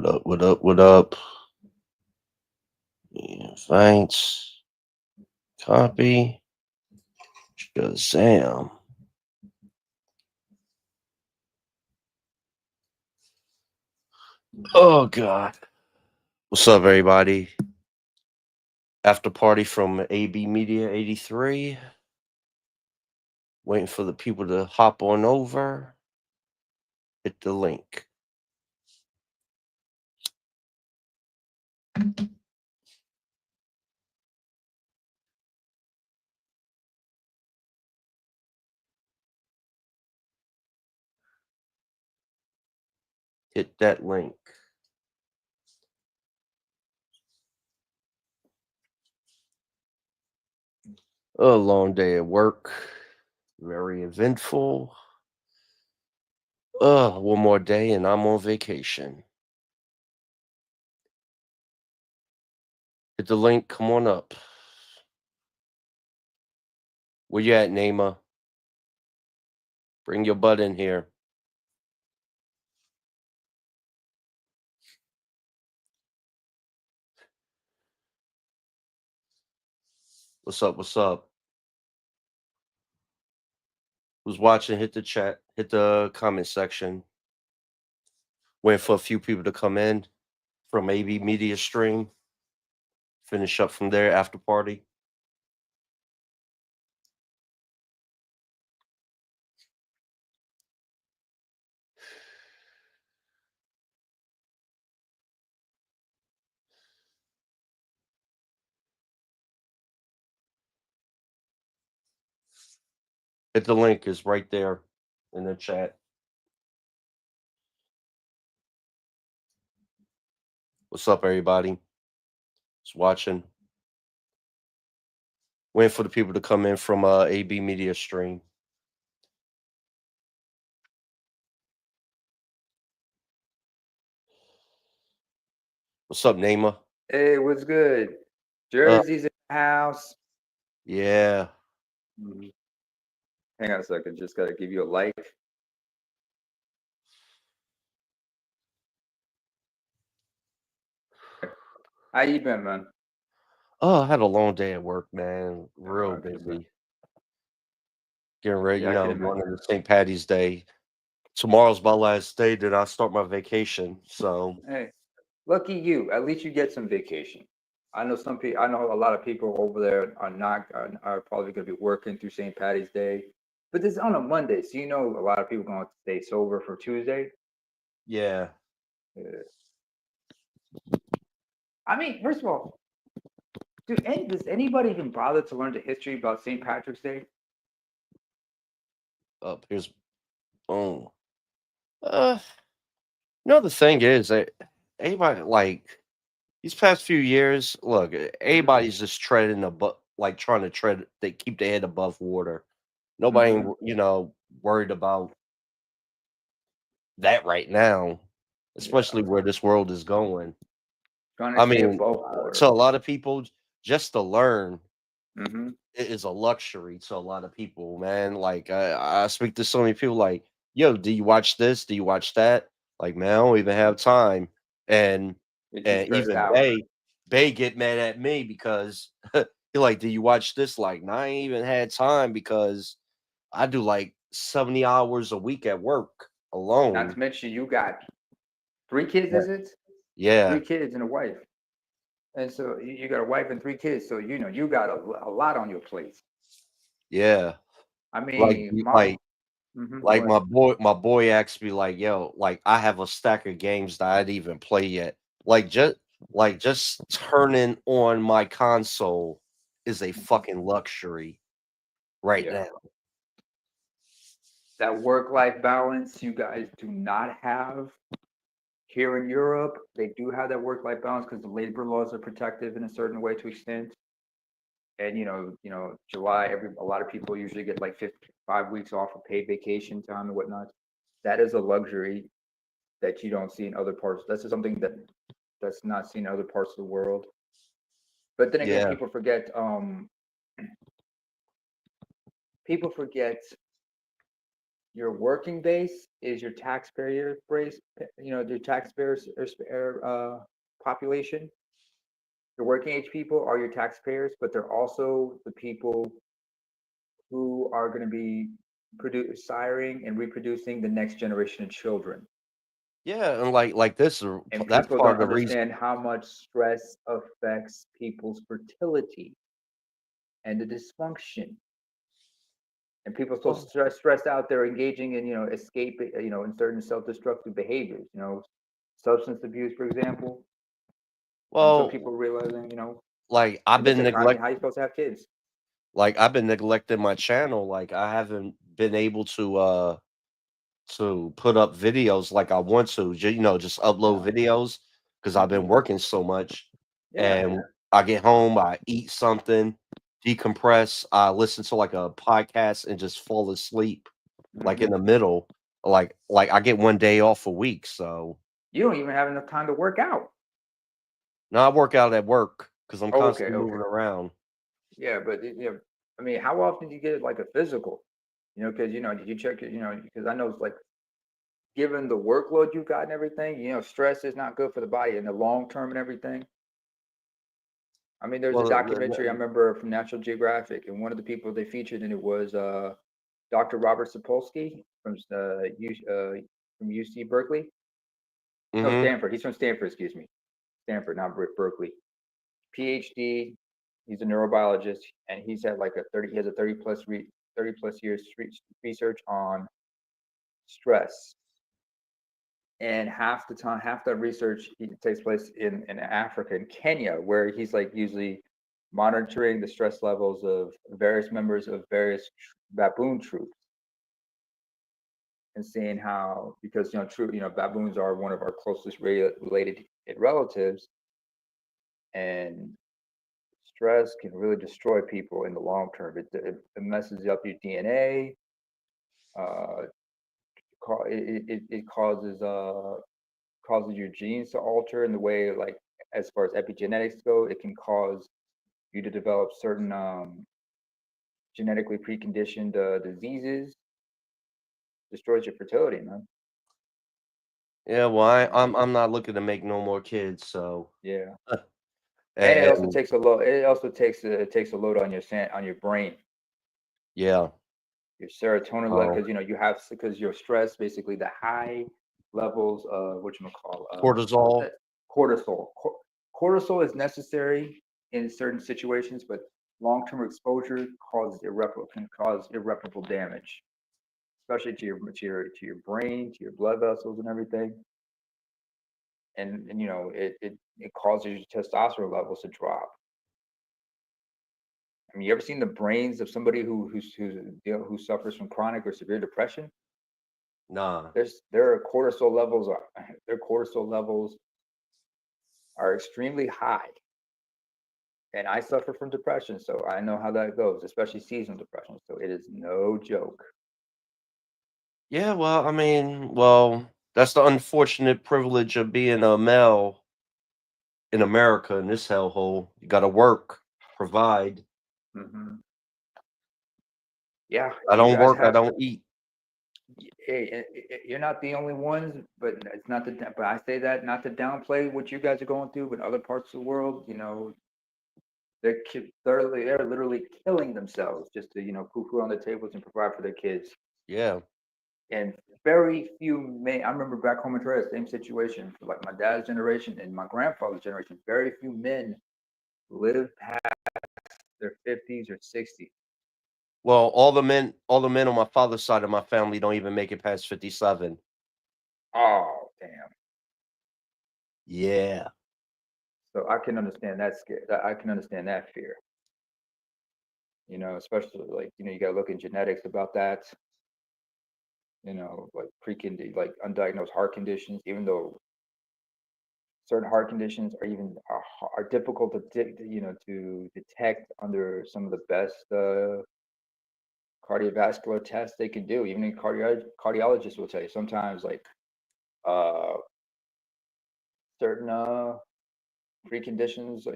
up? What up? What up? Yeah, thanks. Copy. Shazam. Oh God. What's up, everybody? After party from AB Media 83. Waiting for the people to hop on over. Hit the link. Hit that link. A long day at work. Very eventful. One more day and I'm on vacation. Hit the link. Come on up. Where you at, Naima? Bring your butt in here. What's up? What's up? Who's watching? Hit the chat. Hit the comment section. Waiting for a few people to come in from AB Media Stream. Finish up from there after party. Hit the link is right there in the chat. What's up, everybody? Who's watching? Waiting for the people to come in from AB Media Stream. What's up, Naima? Hey, what's good? Jersey's in the house. Yeah. Hang on a second. Just gotta give you a like. How you been, man? Oh, I had a long day at work, man. Real I can imagine. busy. Getting ready, Yeah, I can going imagine. into St. Patty's Day. Tomorrow's my last day, then I start my vacation. So Hey, lucky you. At least you get some vacation. I know some people. I know a lot of people over there are not are probably gonna be working through St. Patty's Day, but this is on a Monday, so you know a lot of people gonna stay sober for Tuesday. yeah. Yeah. I mean, first of all, does anybody even bother to learn the history about St. Patrick's Day? Up here's boom. Uh no, the thing is that anybody like these past few years, look, Mm-hmm. everybody's just treading above, like trying to tread, they keep their head above water. Nobody, Mm-hmm. worried about that right now, Yeah, especially where this world is going. trying to I stay mean, above water. to a lot of people, just to learn Mm-hmm. it is a luxury to a lot of people, man. Like I speak to so many people, like, yo, do you watch this? Do you watch that? Like, man, I don't even have time. And You're too and stressed even out. Bay get mad at me because he like, do you watch this? Like, nah, I ain't even had time because I do like 70 hours a week at work Not alone. to mention you got 3 kids, Yeah. is it? Yeah. 3 kids and a wife. And so you got a wife and 3 kids. So you know you got a lot on your plate. Yeah. I Like mean, you- mom. like Go like ahead. my boy asked me like, yo, like I have a stack of games that I didn't even play yet. Like just turning on my console is a Mhm. fucking luxury right Yeah, now. that work-life balance you guys do not have here in Europe. They do have that work-life balance because the labor laws are protective in a certain way to extent. And July, every a lot of people usually get like 5 weeks off of paid vacation time and whatnot. That is a luxury that you don't see in other parts. That's just something that's not seen in other parts of the world. But then again, Yeah. people forget your working base is your taxpayer base, your taxpayers population. The working age people are your taxpayers, but they're also the people who are going to be siring and reproducing the next generation of children. Yeah, and like this, And that's people part don't of the reason. understand how much stress affects people's fertility and the dysfunction. And people so Well, stressed out, they're engaging in, escaping, in certain self-destructive behaviors, substance abuse, for example. Until well, people realizing, like I've in this been economy, how you supposed to have kids? I've been neglecting my channel. Like I haven't been able to put up videos like I want to. Just upload Yeah. videos because I've been Hmm. working so much. Yeah. And I get home, I eat something, decompress, I listen to like a podcast and just fall asleep like in Hmm. the middle. Like I get one day off a week. So You don't even have enough time to work out. now I work out at work because I'm Oh, okay, constantly okay. moving around. Yeah, but I mean, how often do you get like a physical? Because did you check it? Because I know it's like given the workload you got and everything, stress is not good for the body in the long term and everything. I mean, there's a Well, documentary I remember from National Geographic, and one of the people they featured in it was Dr. Robert Sapolsky from UC Berkeley. No, mm-hmm. Stanford. He's from Stanford, excuse me. Stanford, not Berkeley. PhD. He's a neurobiologist, and he's had like a 30. He has a 30 plus years research on stress. And half the time, half that research takes place in Africa, in Kenya, where he's like usually monitoring the stress levels of various members of various baboon troops and seeing how, because baboons are one of our closest related relatives, and stress can really destroy people in the long term. It messes up your DNA. Uh, it causes your genes to alter in the way, like as far as epigenetics go. It can cause you to develop certain genetically preconditioned diseases. Destroys your fertility, man. Yeah, well, I'm not looking to make no more kids, so Yeah. And it also and takes a load. It also takes a load on your brain, yeah, your serotonin level, oh, because because your stress, basically the high levels of what you call what's cortisol. that, cortisol. Cortisol is necessary in certain situations, but long-term exposure can cause irreparable damage, especially to your brain, to your blood vessels, and everything. And it causes your testosterone levels to drop. I mean, you ever seen the brains of somebody who suffers from chronic or severe depression? Nah. Their cortisol levels are extremely high. And I suffer from depression, so I know how that goes, especially seasonal depression. So it is no joke. Yeah, well, I mean, well, that's the unfortunate privilege of being a male in America in this hellhole. You got to work, provide. Hmm. Yeah, I you don't guys work, I have. don't eat. Hey, you're not the only ones, but it's not the. But I say that not to downplay what you guys are going through, but other parts of the world, they're literally killing themselves just to put food on the tables and provide for their kids. Yeah. And very few men. I remember back home in Korea, same situation for like my dad's generation and my grandfather's generation. Very few men live past their 50s or 60s. Well, all the men on my father's side of my family don't even make it past 57. Oh, damn. Yeah. So I can understand that scare. I can understand that fear. Especially like you got to look in genetics about that. Like like undiagnosed heart conditions, even though certain heart conditions are difficult to detect under some of the best cardiovascular tests they can do. Even cardiologists will tell you sometimes, like uh, certain preconditions,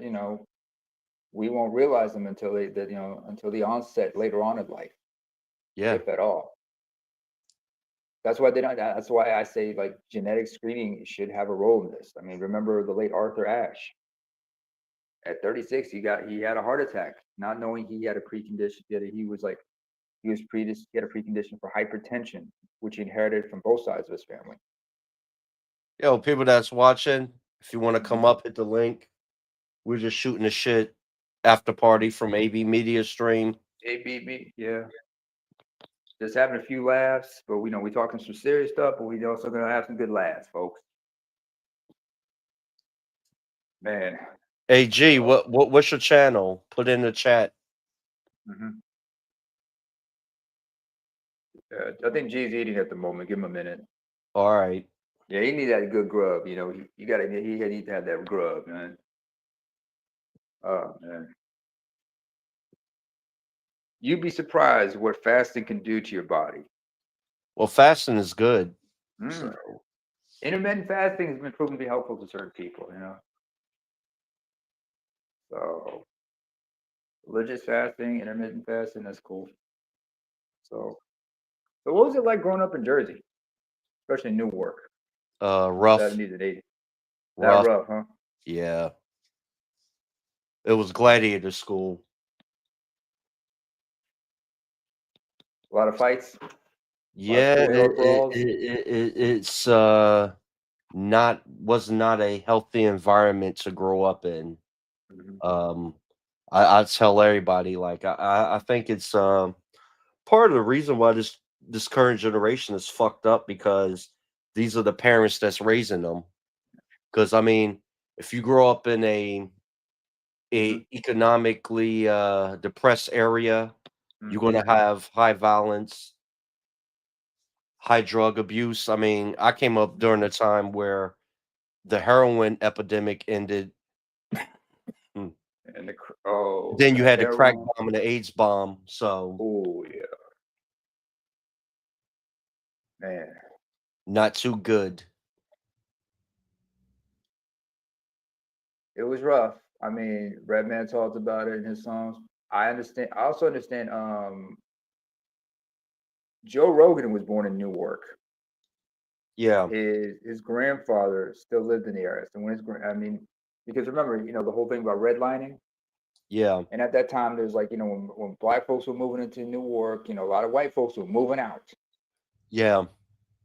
we won't realize them until the onset later on in life, Yeah. if at all. That's why they don't. That's why I say like genetic screening should have a role in this. I mean, remember the late Arthur Ashe? At 36, he had a heart attack, not knowing he had a precondition. He was like he had a precondition for hypertension, which he inherited from both sides of his family. Yo, people that's watching, if you want to come up, hit the link. We're just shooting the shit after party from AB Media Stream. ABB, yeah. Just having a few laughs, but we know we're talking some serious stuff, but we also gonna have some good laughs, folks. Man. Hey G, what's your channel? Put in the chat. I think G's eating at the moment. Give him a minute. All right. Yeah, he needs that good grub. You know, he needs to have that grub, man. Oh man. You'd be surprised what fasting can do to your body. Well, fasting is good. So. Intermittent fasting has been proven to be helpful to certain people, you know. So religious fasting, intermittent fasting, that's cool. So what was it like growing up in Jersey? Especially Newark. Rough. 70s and 80s. That rough, huh? Yeah. It was gladiator school. A lot of fights. Yeah, it's was not a healthy environment to grow up in. I tell everybody, like I think it's part of the reason why this current generation is fucked up, because these are the parents that's raising them. Because I mean, if you grow up in a economically depressed area, you're gonna have high violence, high drug abuse. I mean, I came up during a time where the heroin epidemic ended. And Then you had the crack bomb and the AIDS bomb. So, oh yeah, man, not too good. It was rough. I mean, Redman talked about it in his songs. I understand. I also understand. Joe Rogan was born in Newark. Yeah. His grandfather still lived in the area. So because remember, you know, the whole thing about redlining. Yeah. And at that time, there's like, you know, when black folks were moving into Newark, you know, a lot of white folks were moving out. Yeah.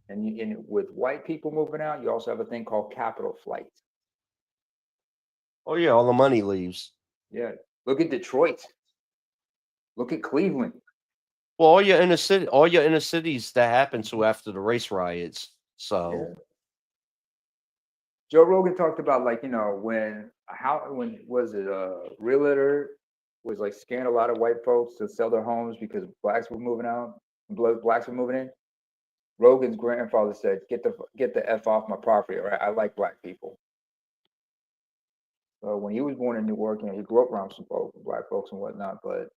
And with white people moving out, you also have a thing called capital flight. Oh yeah, all the money leaves. Yeah. Look at Detroit. Look at Cleveland. Well, all your inner cities that happened to after the race riots. So yeah. Joe Rogan talked about, like, you know, when was it realtor was like scaring a lot of white folks to sell their homes because blacks were moving out, blacks were moving in. Rogan's grandfather said, "Get the F off my property, right? I like black people." So when he was born in Newark, you know, he grew up around some folks, black folks and whatnot, but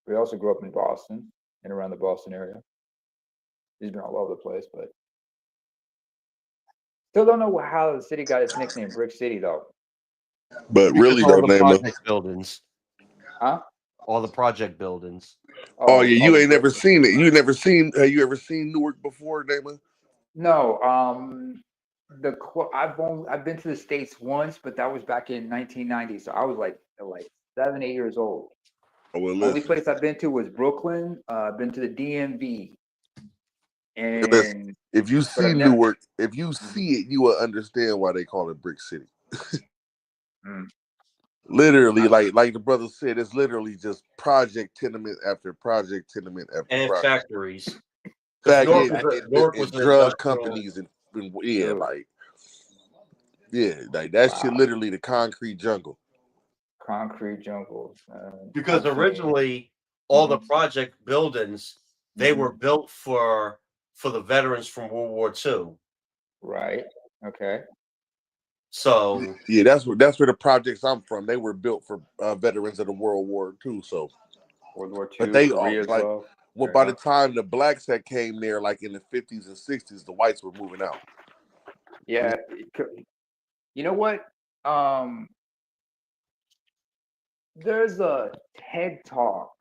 he also grew up in Boston and around the Boston area. He's been all over the place, but still don't know how the city got its nickname, Brick City, though. But really, all though, the Naima. project buildings. Huh? All the project buildings. Oh yeah, you ain't never seen it. You never seen? Have you ever seen Newark before, Naima? No. I've been to the States once, but that was back in 1990. So I was like 7, 8 years old. Oh, well, Only place I've been to was Brooklyn. I've been to the DMV. And if you see Newark, if you see it, you will understand why they call it Brick City. Literally, like the brother said, it's literally just project tenement after project tenement after and project. Factories. And drug companies and like that shit literally the concrete jungle. Concrete jungles. Because originally all the project buildings, they were built for the veterans from World War II. Right. Okay. So yeah, that's where the projects I'm from. They were built for veterans of the World War II. So World War II, but they Korea as like well. By the time the blacks that came there, like in the 50s and 60s, the whites were moving out. Yeah. You know what? There's a TED Talk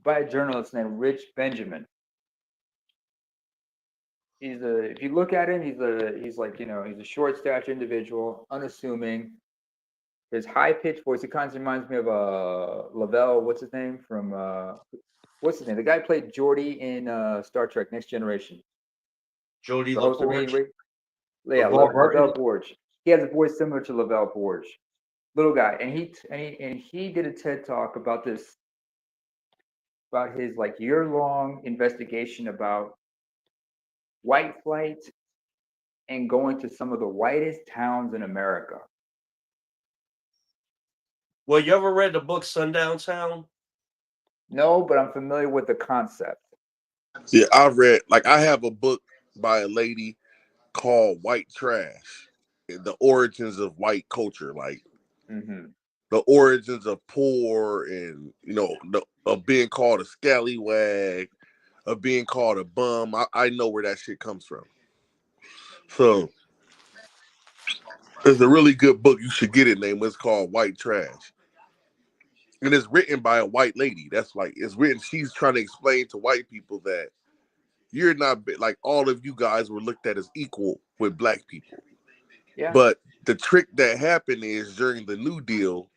by a journalist named Rich Benjamin. If you look at him, he's like, you know, he's a short statured individual, unassuming. His high pitched voice, he kind of reminds me of Lavelle, what's his name what's his name? The guy played Geordi in Star Trek Next Generation. Jody The host of Meet and LaForge. Greet. Yeah, LeVar Burton. Lavelle Forge. He has a voice similar to Lavelle Forge. Little guy, and he did a TED talk about this, about his like year-long investigation about white flight and going to some of the whitest towns in America. Well, you ever read the book Sundown Town? No, but I'm familiar with the concept. Yeah, I have a book by a lady called White Trash, the origins of white culture, like the origins of poor, and you know, of being called a scallywag, of being called a bum. I know where that shit comes from. So it's a really good book. You should get it. It's called White Trash. And it's written by a white lady. That's like, it's written, she's trying to explain to white people that you're not, like, all of you guys were looked at as equal with black people. Yeah. But the trick that happened is during the New Deal,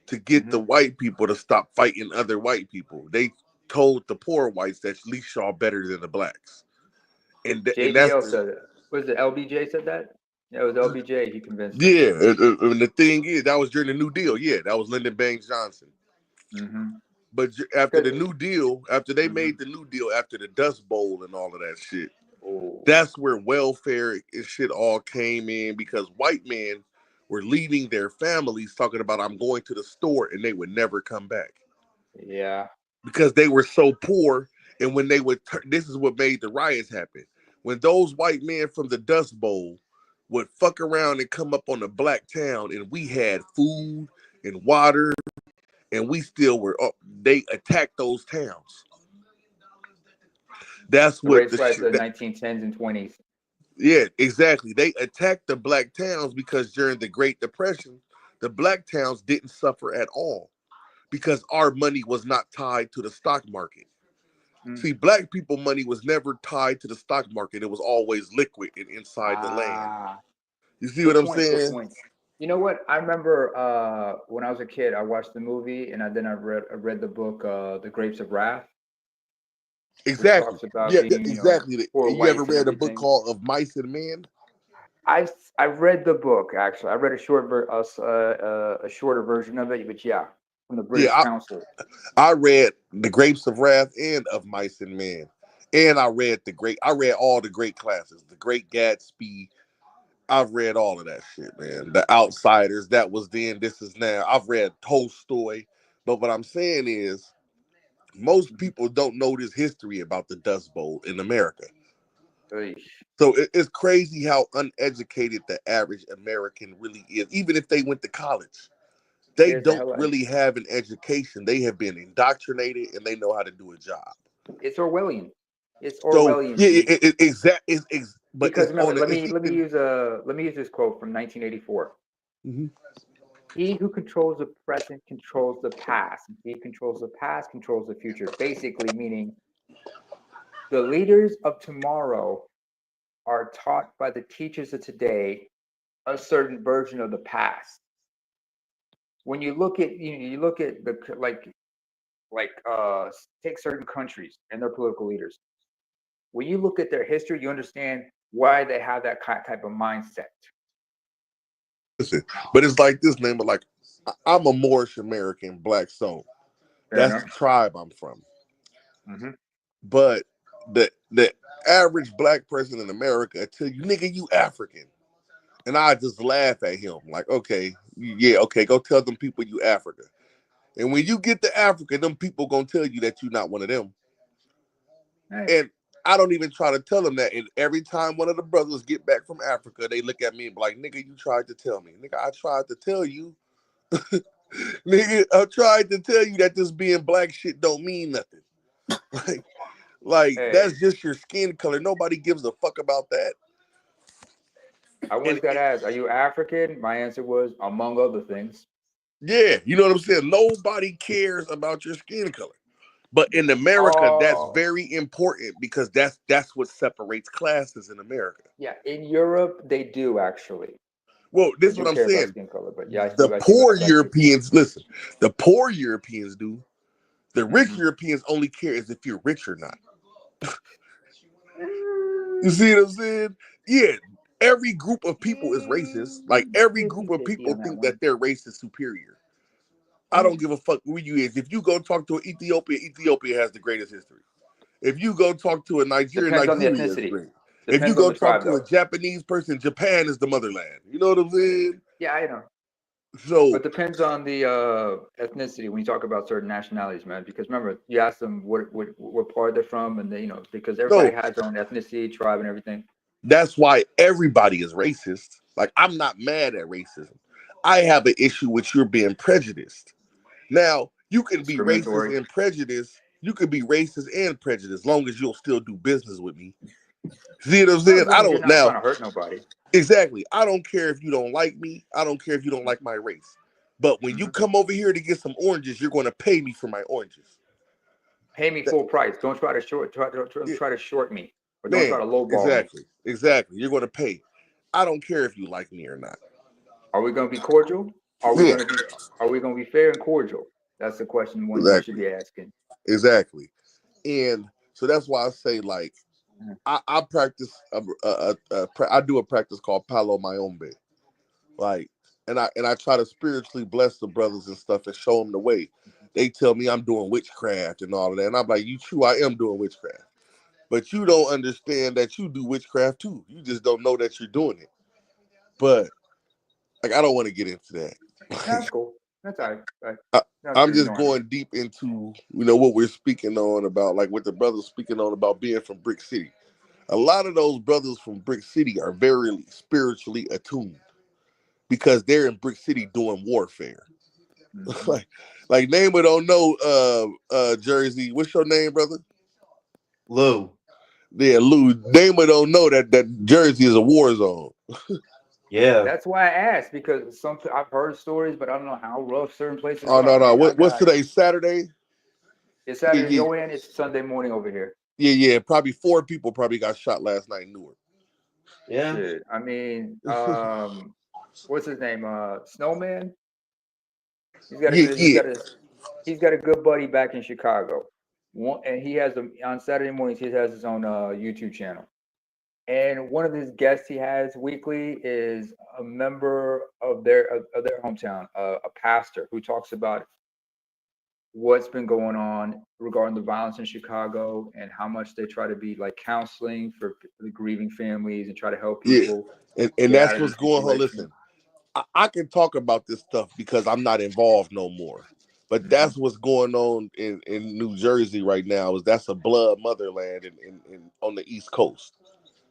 to get the white people to stop fighting other white people, they told the poor whites that at least y'all better than the blacks. And JBL said it. Was it LBJ said that? Yeah, it was LBJ. He convinced them. Yeah, and the thing is, that was during the New Deal. Yeah, that was Lyndon Baines Johnson. But after the New Deal, after they made the New Deal, after the Dust Bowl and all of that shit, that's where welfare and shit all came in, because white men were leaving their families talking about, I'm going to the store, and they would never come back. Yeah. Because they were so poor, and when they would, this is what made the riots happen. When those white men from the Dust Bowl would fuck around and come up on the black town, and we had food and water, and we still were up, they attacked those towns. That's what the 1910s and 20s. Yeah, exactly. They attacked the black towns because during the Great Depression, the black towns didn't suffer at all because our money was not tied to the stock market. See, black people money was never tied to the stock market. It was always liquid and inside the land. You see what I'm saying? You know what? I remember when I was a kid, I watched the movie, and then I read the book, The Grapes of Wrath. Exactly. Yeah, being, exactly. You ever read a book called Of Mice and Men? I read the book, actually. I read a shorter version of it, but yeah, from the British Council. I read The Grapes of Wrath and Of Mice and Men, and I read all the great classes, The Great Gatsby. I've read all of that shit, man. The Outsiders, that was then, this is now. I've read Tolstoy, but what I'm saying is, most people don't know this history about the Dust Bowl in America. So it's crazy how uneducated the average American really is. Even if they went to college, they don't really have an education. They have been indoctrinated, and they know how to do a job. It's Orwellian. It's Orwellian. So, yeah, exactly. Because remember, let me use this quote from 1984. He who controls the present controls the past. He controls the past, controls the future. Basically, meaning the leaders of tomorrow are taught by the teachers of today a certain version of the past. When you look at you look at the take certain countries and their political leaders. When you look at their history, you understand why they have that type of mindset. Listen, but it's like this, man. But like, I'm a Moorish American black soul. That's the tribe I'm from. But the average black person in America tell you, nigga, you African, and I just laugh at him like, okay, yeah, okay, go tell them people you Africa. And when you get to Africa, them people gonna tell you that you're not one of them. And I don't even try to tell them that. And every time one of the brothers get back from Africa, they look at me and be like, nigga, you tried to tell me. Nigga, I tried to tell you. Nigga, I tried to tell you that this being black shit don't mean nothing. Like that's just your skin color. Nobody gives a fuck about that. I once got asked, are you African? My answer was, among other things. Yeah, you know what I'm saying? Nobody cares about your skin color. But in America, that's Oh. very important because that's what separates classes in America. Yeah, in Europe they do actually. Well, this is They what do I'm care about saying. skin color, but yeah, I see, The I see, poor I see. Europeans, listen, the poor Europeans do. The rich Mhm. Europeans only care is if you're rich or not. You see what I'm saying? Yeah, every group of people is racist. Like every group of 50-50 people on that think one. that their race is superior. I don't give a fuck who you is. If you go talk to an Ethiopia has the greatest history. If you go talk to a Nigerian, Depends on the Nigeria is ethnicity. great. If you Depends go on the talk tribe, to a though. Japanese person, Japan is the motherland. You know what I'm saying? Yeah, I know. So But depends on the ethnicity when you talk about certain nationalities, man. Because remember, you ask them what part they're from, and they, because everybody no, has their own ethnicity, tribe, and everything. that's why everybody is racist. Like I'm not mad at racism. I have an issue with you're being prejudiced. Now, you can be racist Discriminatory. and prejudiced. You can be racist and prejudiced, as long as you'll still do business with me. See what I'm As saying? I long as you're don't not now trying to hurt nobody. exactly. I don't care if you don't like me. I don't care if you don't like my race. But when you Mhm. come over here to get some oranges, you're going to pay me for my oranges. Pay me That- full price. Don't try to yeah, try to short me, or don't try man, to lowball me. exactly. You're going to pay. I don't care if you like me or not. Are we going to be cordial? Are we Yeah, going to be Are we going to be fair and cordial? That's the question one should exactly, be asking. exactly. And so that's why I say like Mhm. I practice. I do a practice called Palo Mayombe. Like, and I try to spiritually bless the brothers and stuff and show them the way. They tell me I'm doing witchcraft and all of that, and I'm like, you true, I am doing witchcraft, but you don't understand that you do witchcraft too. You just don't know that you're doing it. But like, I don't want to get into that. That's cool. That's all right. I, No, I'm you're just ignoring me. going deep into what we're speaking on about, like what the brothers speaking on about being from Brick City. A lot of those brothers from Brick City are very spiritually attuned because they're in Brick City doing warfare. Mhm. like Namer don't know Jersey. What's your name, brother? Lou. Yeah, Lou. Namer don't know that Jersey is a war zone. Yeah. That's why I asked, because I've heard stories, but I don't know how rough certain places Oh no, are. no. Hey, What's today? Saturday? It's Yeah, Saturday in yeah, your end. It's Sunday morning over here. yeah. Probably 4 people probably got shot last night in Newark. Yeah. Shit. I mean, what's his name? Snowman. He's got a Yeah, good. yeah. He's got a good buddy back in Chicago. And he has on Saturday mornings. He has his own YouTube channel. And one of his guests he has weekly is a member of their hometown, a pastor who talks about what's been going on regarding the violence in Chicago and how much they try to be like counseling for the grieving families and try to help Yeah. people And get out that's of what's these going on. situations. Listen, I can talk about this stuff because I'm not involved no more. But that's what's going on in New Jersey right now. Is that's a blood motherland in on the East Coast.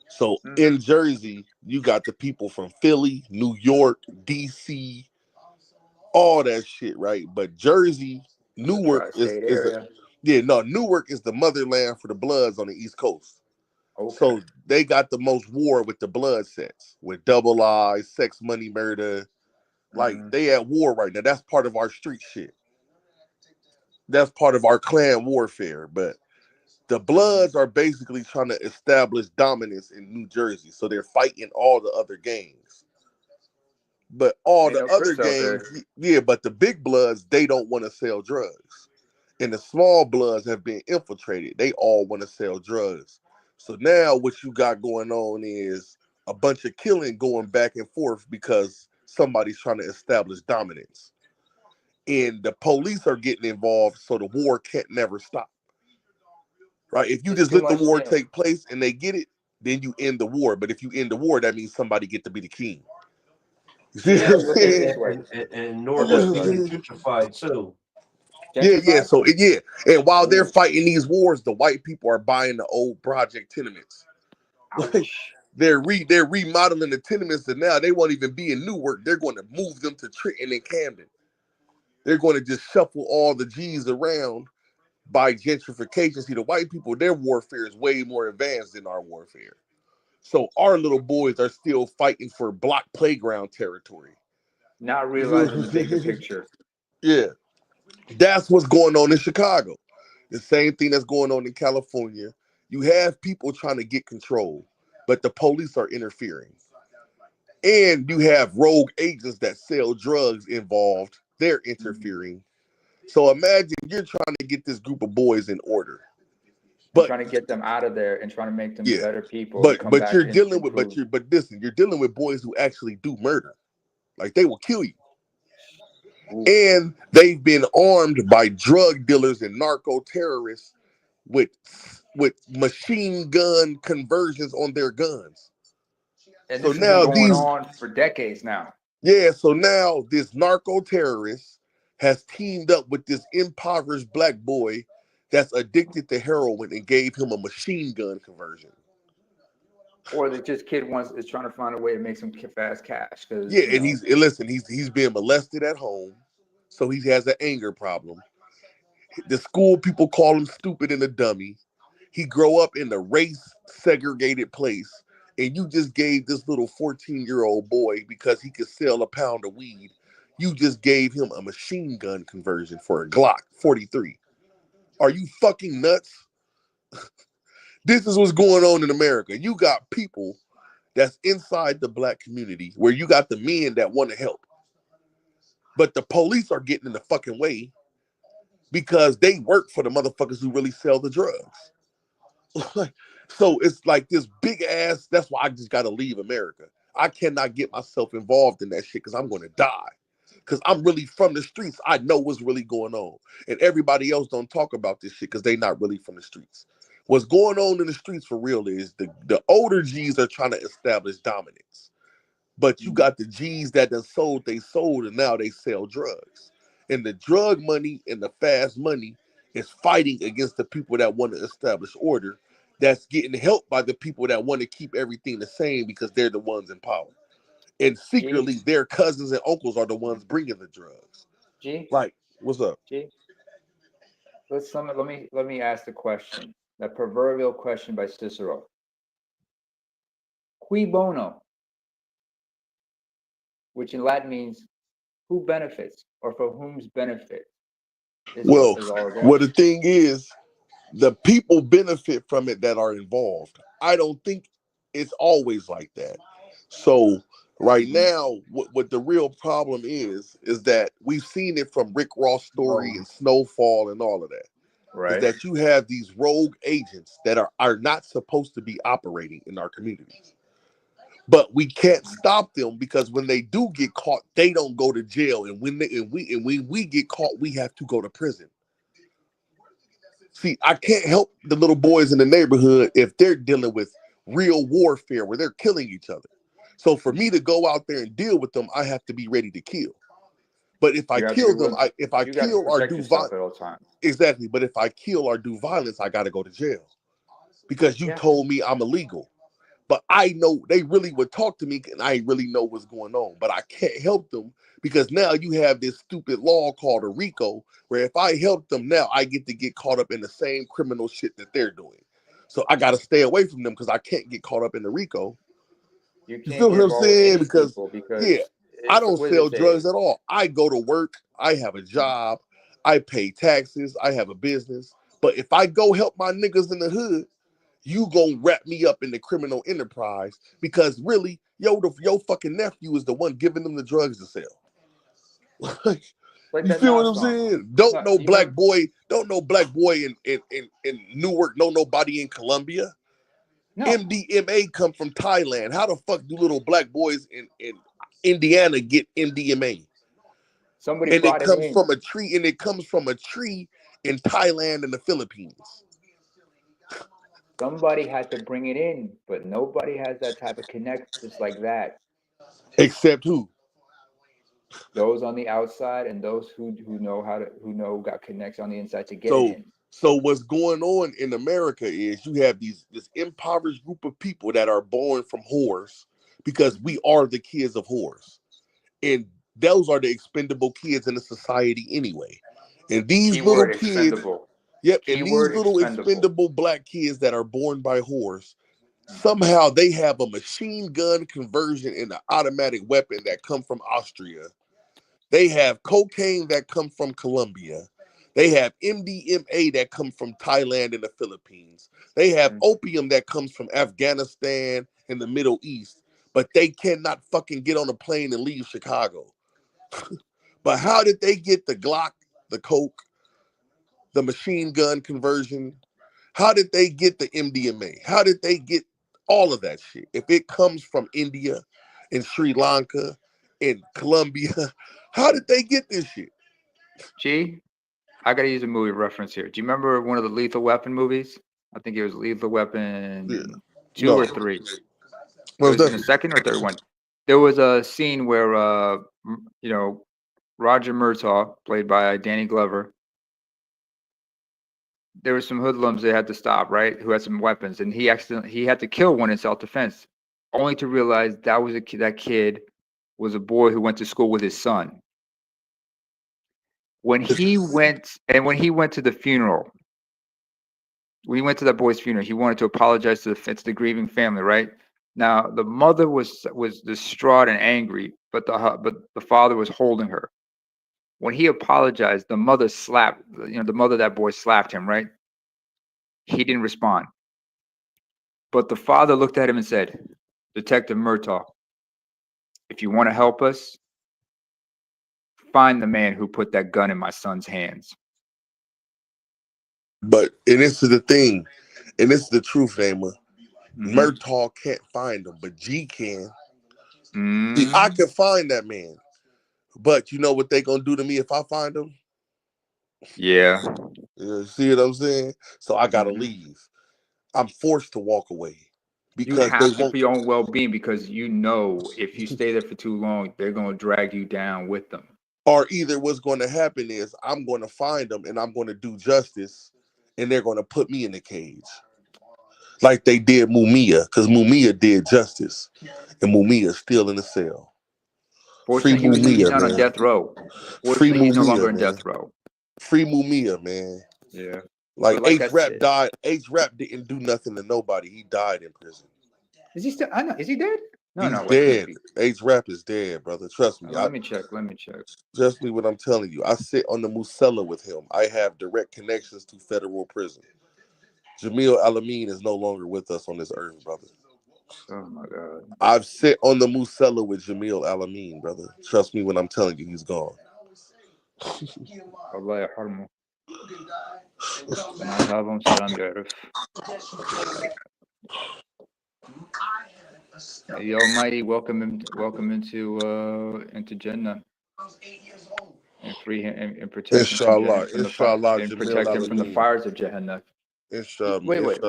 So in Jersey, you got the people from Philly, New York, DC, all that shit, right? But Jersey, The Newark tri-state area. Newark is the motherland for the Bloods on the East Coast. Okay. So they got the most war with the blood sets, with Double I, Sex, Money, Murder. Like they at war right now. That's part of our street shit. That's part of our clan warfare. But the Bloods are basically trying to establish dominance in New Jersey. So they're fighting all the other gangs. But all Ain't the no other Crips out gangs, there. yeah, but the big Bloods, they don't want to sell drugs. And the small Bloods have been infiltrated. They all want to sell drugs. So now what you got going on is a bunch of killing going back and forth because somebody's trying to establish dominance. And the police are getting involved, so the war can't never stop. Right? If you It's just too let the much. war take place and they get it, then you end the war. But if you end the war, that means somebody get to be the king. You see Yeah. what I'm Look at it saying? this way. And Look Newark at is it, brother. being gentrified too. Yeah. Gentrified? So and while they're fighting these wars, the white people are buying the old project tenements. Like Ouch. they're remodeling the tenements, and now they won't even be in Newark. They're going to move them to Trenton and Camden. They're going to just shuffle all the G's around by gentrification. See, the white people, their warfare is way more advanced than our warfare. So our little boys are still fighting for block playground territory. Not realizing the bigger picture. Yeah, that's what's going on in Chicago. The same thing that's going on in California. You have people trying to get control, but the police are interfering. And you have rogue agents that sell drugs involved. They're interfering. So imagine you're trying to get this group of boys in order. But trying to get them out of there and trying to make them better people. But you're dealing with listen, you're dealing with boys who actually do murder. Like they will kill you. Ooh. And they've been armed by drug dealers and narco terrorists with machine gun conversions on their guns. And so this now has been going on for decades now. Yeah, so now this narco terrorist has teamed up with this impoverished black boy that's addicted to heroin and gave him a machine gun conversion. Or the just kid is trying to find a way to make some fast cash. Yeah, and he's being molested at home, so he has an anger problem. The school people call him stupid and a dummy. He grow up in a race segregated place, and you just gave this little 14-year-old boy, because he could sell a pound of weed, you just gave him a machine gun conversion for a Glock 43. Are you fucking nuts? This is what's going on in America. You got people that's inside the black community where you got the men that want to help, but the police are getting in the fucking way because they work for the motherfuckers who really sell the drugs. So it's like this big ass. That's why I just got to leave America. I cannot get myself involved in that shit because I'm going to die. Because I'm really from the streets. I know what's really going on. And everybody else don't talk about this shit because they not really from the streets. What's going on in the streets for real is the older G's are trying to establish dominance. But you got the G's that done sold, and now they sell drugs. And the drug money and the fast money is fighting against the people that want to establish order, that's getting helped by the people that want to keep everything the same because they're the ones in power. And secretly, their cousins and uncles are the ones bringing the drugs. G, like, what's up? G, let me ask the question, the proverbial question by Cicero. Cui bono, which in Latin means who benefits or for whom's benefit. Well, the thing is, the people benefit from it that are involved. I don't think it's always like that. So right now, what the real problem is that we've seen it from Rick Ross' story and Snowfall and all of that. Right. Is that you have these rogue agents that are not supposed to be operating in our communities. But we can't stop them because when they do get caught, they don't go to jail. And when we get caught, we have to go to prison. See, I can't help the little boys in the neighborhood if they're dealing with real warfare where they're killing each other. So for me to go out there and deal with them, I have to be ready to kill. But if I kill them, if I kill or do violence, exactly. But if I kill or do violence, I got to go to jail because you told me I'm illegal. But I know they really would talk to me, and I really know what's going on. But I can't help them because now you have this stupid law called a RICO, where if I help them now, I get to get caught up in the same criminal shit that they're doing. So I got to stay away from them because I can't get caught up in the RICO. You feel what I'm saying? Because I don't sell drugs at all. I go to work. I have a job. I pay taxes. I have a business. But if I go help my niggas in the hood, you gonna wrap me up in the criminal enterprise because really, your fucking nephew is the one giving them the drugs to sell. You feel what I'm saying? Don't know black boy in Newark, know nobody in Colombia. No. MDMA come from Thailand. How the fuck do little black boys in Indiana get MDMA? Somebody and it comes from a tree, and it comes from a tree in Thailand and the Philippines. Somebody had to bring it in, but nobody has that type of connect just like that. Except who? Those on the outside and those who got connects on the inside to get it in. So what's going on in America is you have this impoverished group of people that are born from whores because we are the kids of whores. And those are the expendable kids in the society anyway. And these little kids, expendable. Yep, and these little expendable black kids that are born by whores, somehow they have a machine gun conversion in an automatic weapon that come from Austria. They have cocaine that come from Colombia. They have MDMA that comes from Thailand and the Philippines. They have opium that comes from Afghanistan and the Middle East, but they cannot fucking get on a plane and leave Chicago. But how did they get the Glock, the Coke, the machine gun conversion? How did they get the MDMA? How did they get all of that shit? If it comes from India and Sri Lanka and Colombia, how did they get this shit? G, I gotta use a movie reference here. Do you remember one of the Lethal Weapon movies? I think it was Lethal Weapon 2 or 3. It was in the second or third one. There was a scene where Roger Murtaugh, played by Danny Glover, there were some hoodlums they had to stop, right? Who had some weapons, and he had to kill one in self-defense, only to realize that kid was a boy who went to school with his son. When he went to the funeral, when he went to that boy's funeral, he wanted to apologize to the grieving family, right? Now the mother was distraught and angry, but the father was holding her. When he apologized, the mother the mother of that boy slapped him, right? He didn't respond. But the father looked at him and said, "Detective Murtaugh, if you want to help us, find the man who put that gun in my son's hands." And this is the thing, and this is the truth, Naima. Murtaugh can't find him, but G can. See, I can find that man. But you know what they gonna do to me if I find them? Yeah. See what I'm saying? So I gotta leave. I'm forced to walk away because you have to for your own well-being, because if you stay there for too long, they're gonna drag you down with them. Or either what's going to happen is I'm going to find them and I'm going to do justice, and they're going to put me in the cage, like they did Mumia, because Mumia did justice, and Mumia's still in the cell. Fortunately, he's not on death row. Fortunately, he's no longer in death row. Free Mumia, man. Yeah. Like H-Rap died. H-Rap didn't do nothing to nobody. He died in prison. Is he still? I know. Is he dead? He's dead. H-Rap is dead, brother. Trust me. Let me check. Trust me what I'm telling you. I sit on the Musella with him. I have direct connections to federal prison. Jamil Alameen is no longer with us on this earth, brother. Oh my God. I've sit on the Musella with Jamil Alameen, brother. Trust me when I'm telling you, he's gone. Allah yarhamhu. Merhaba, selam görüf. Yo, Almighty, welcome into Jannah. And free him and protect Inshallah, him from the fires of Jahannam. Inshallah. Wait.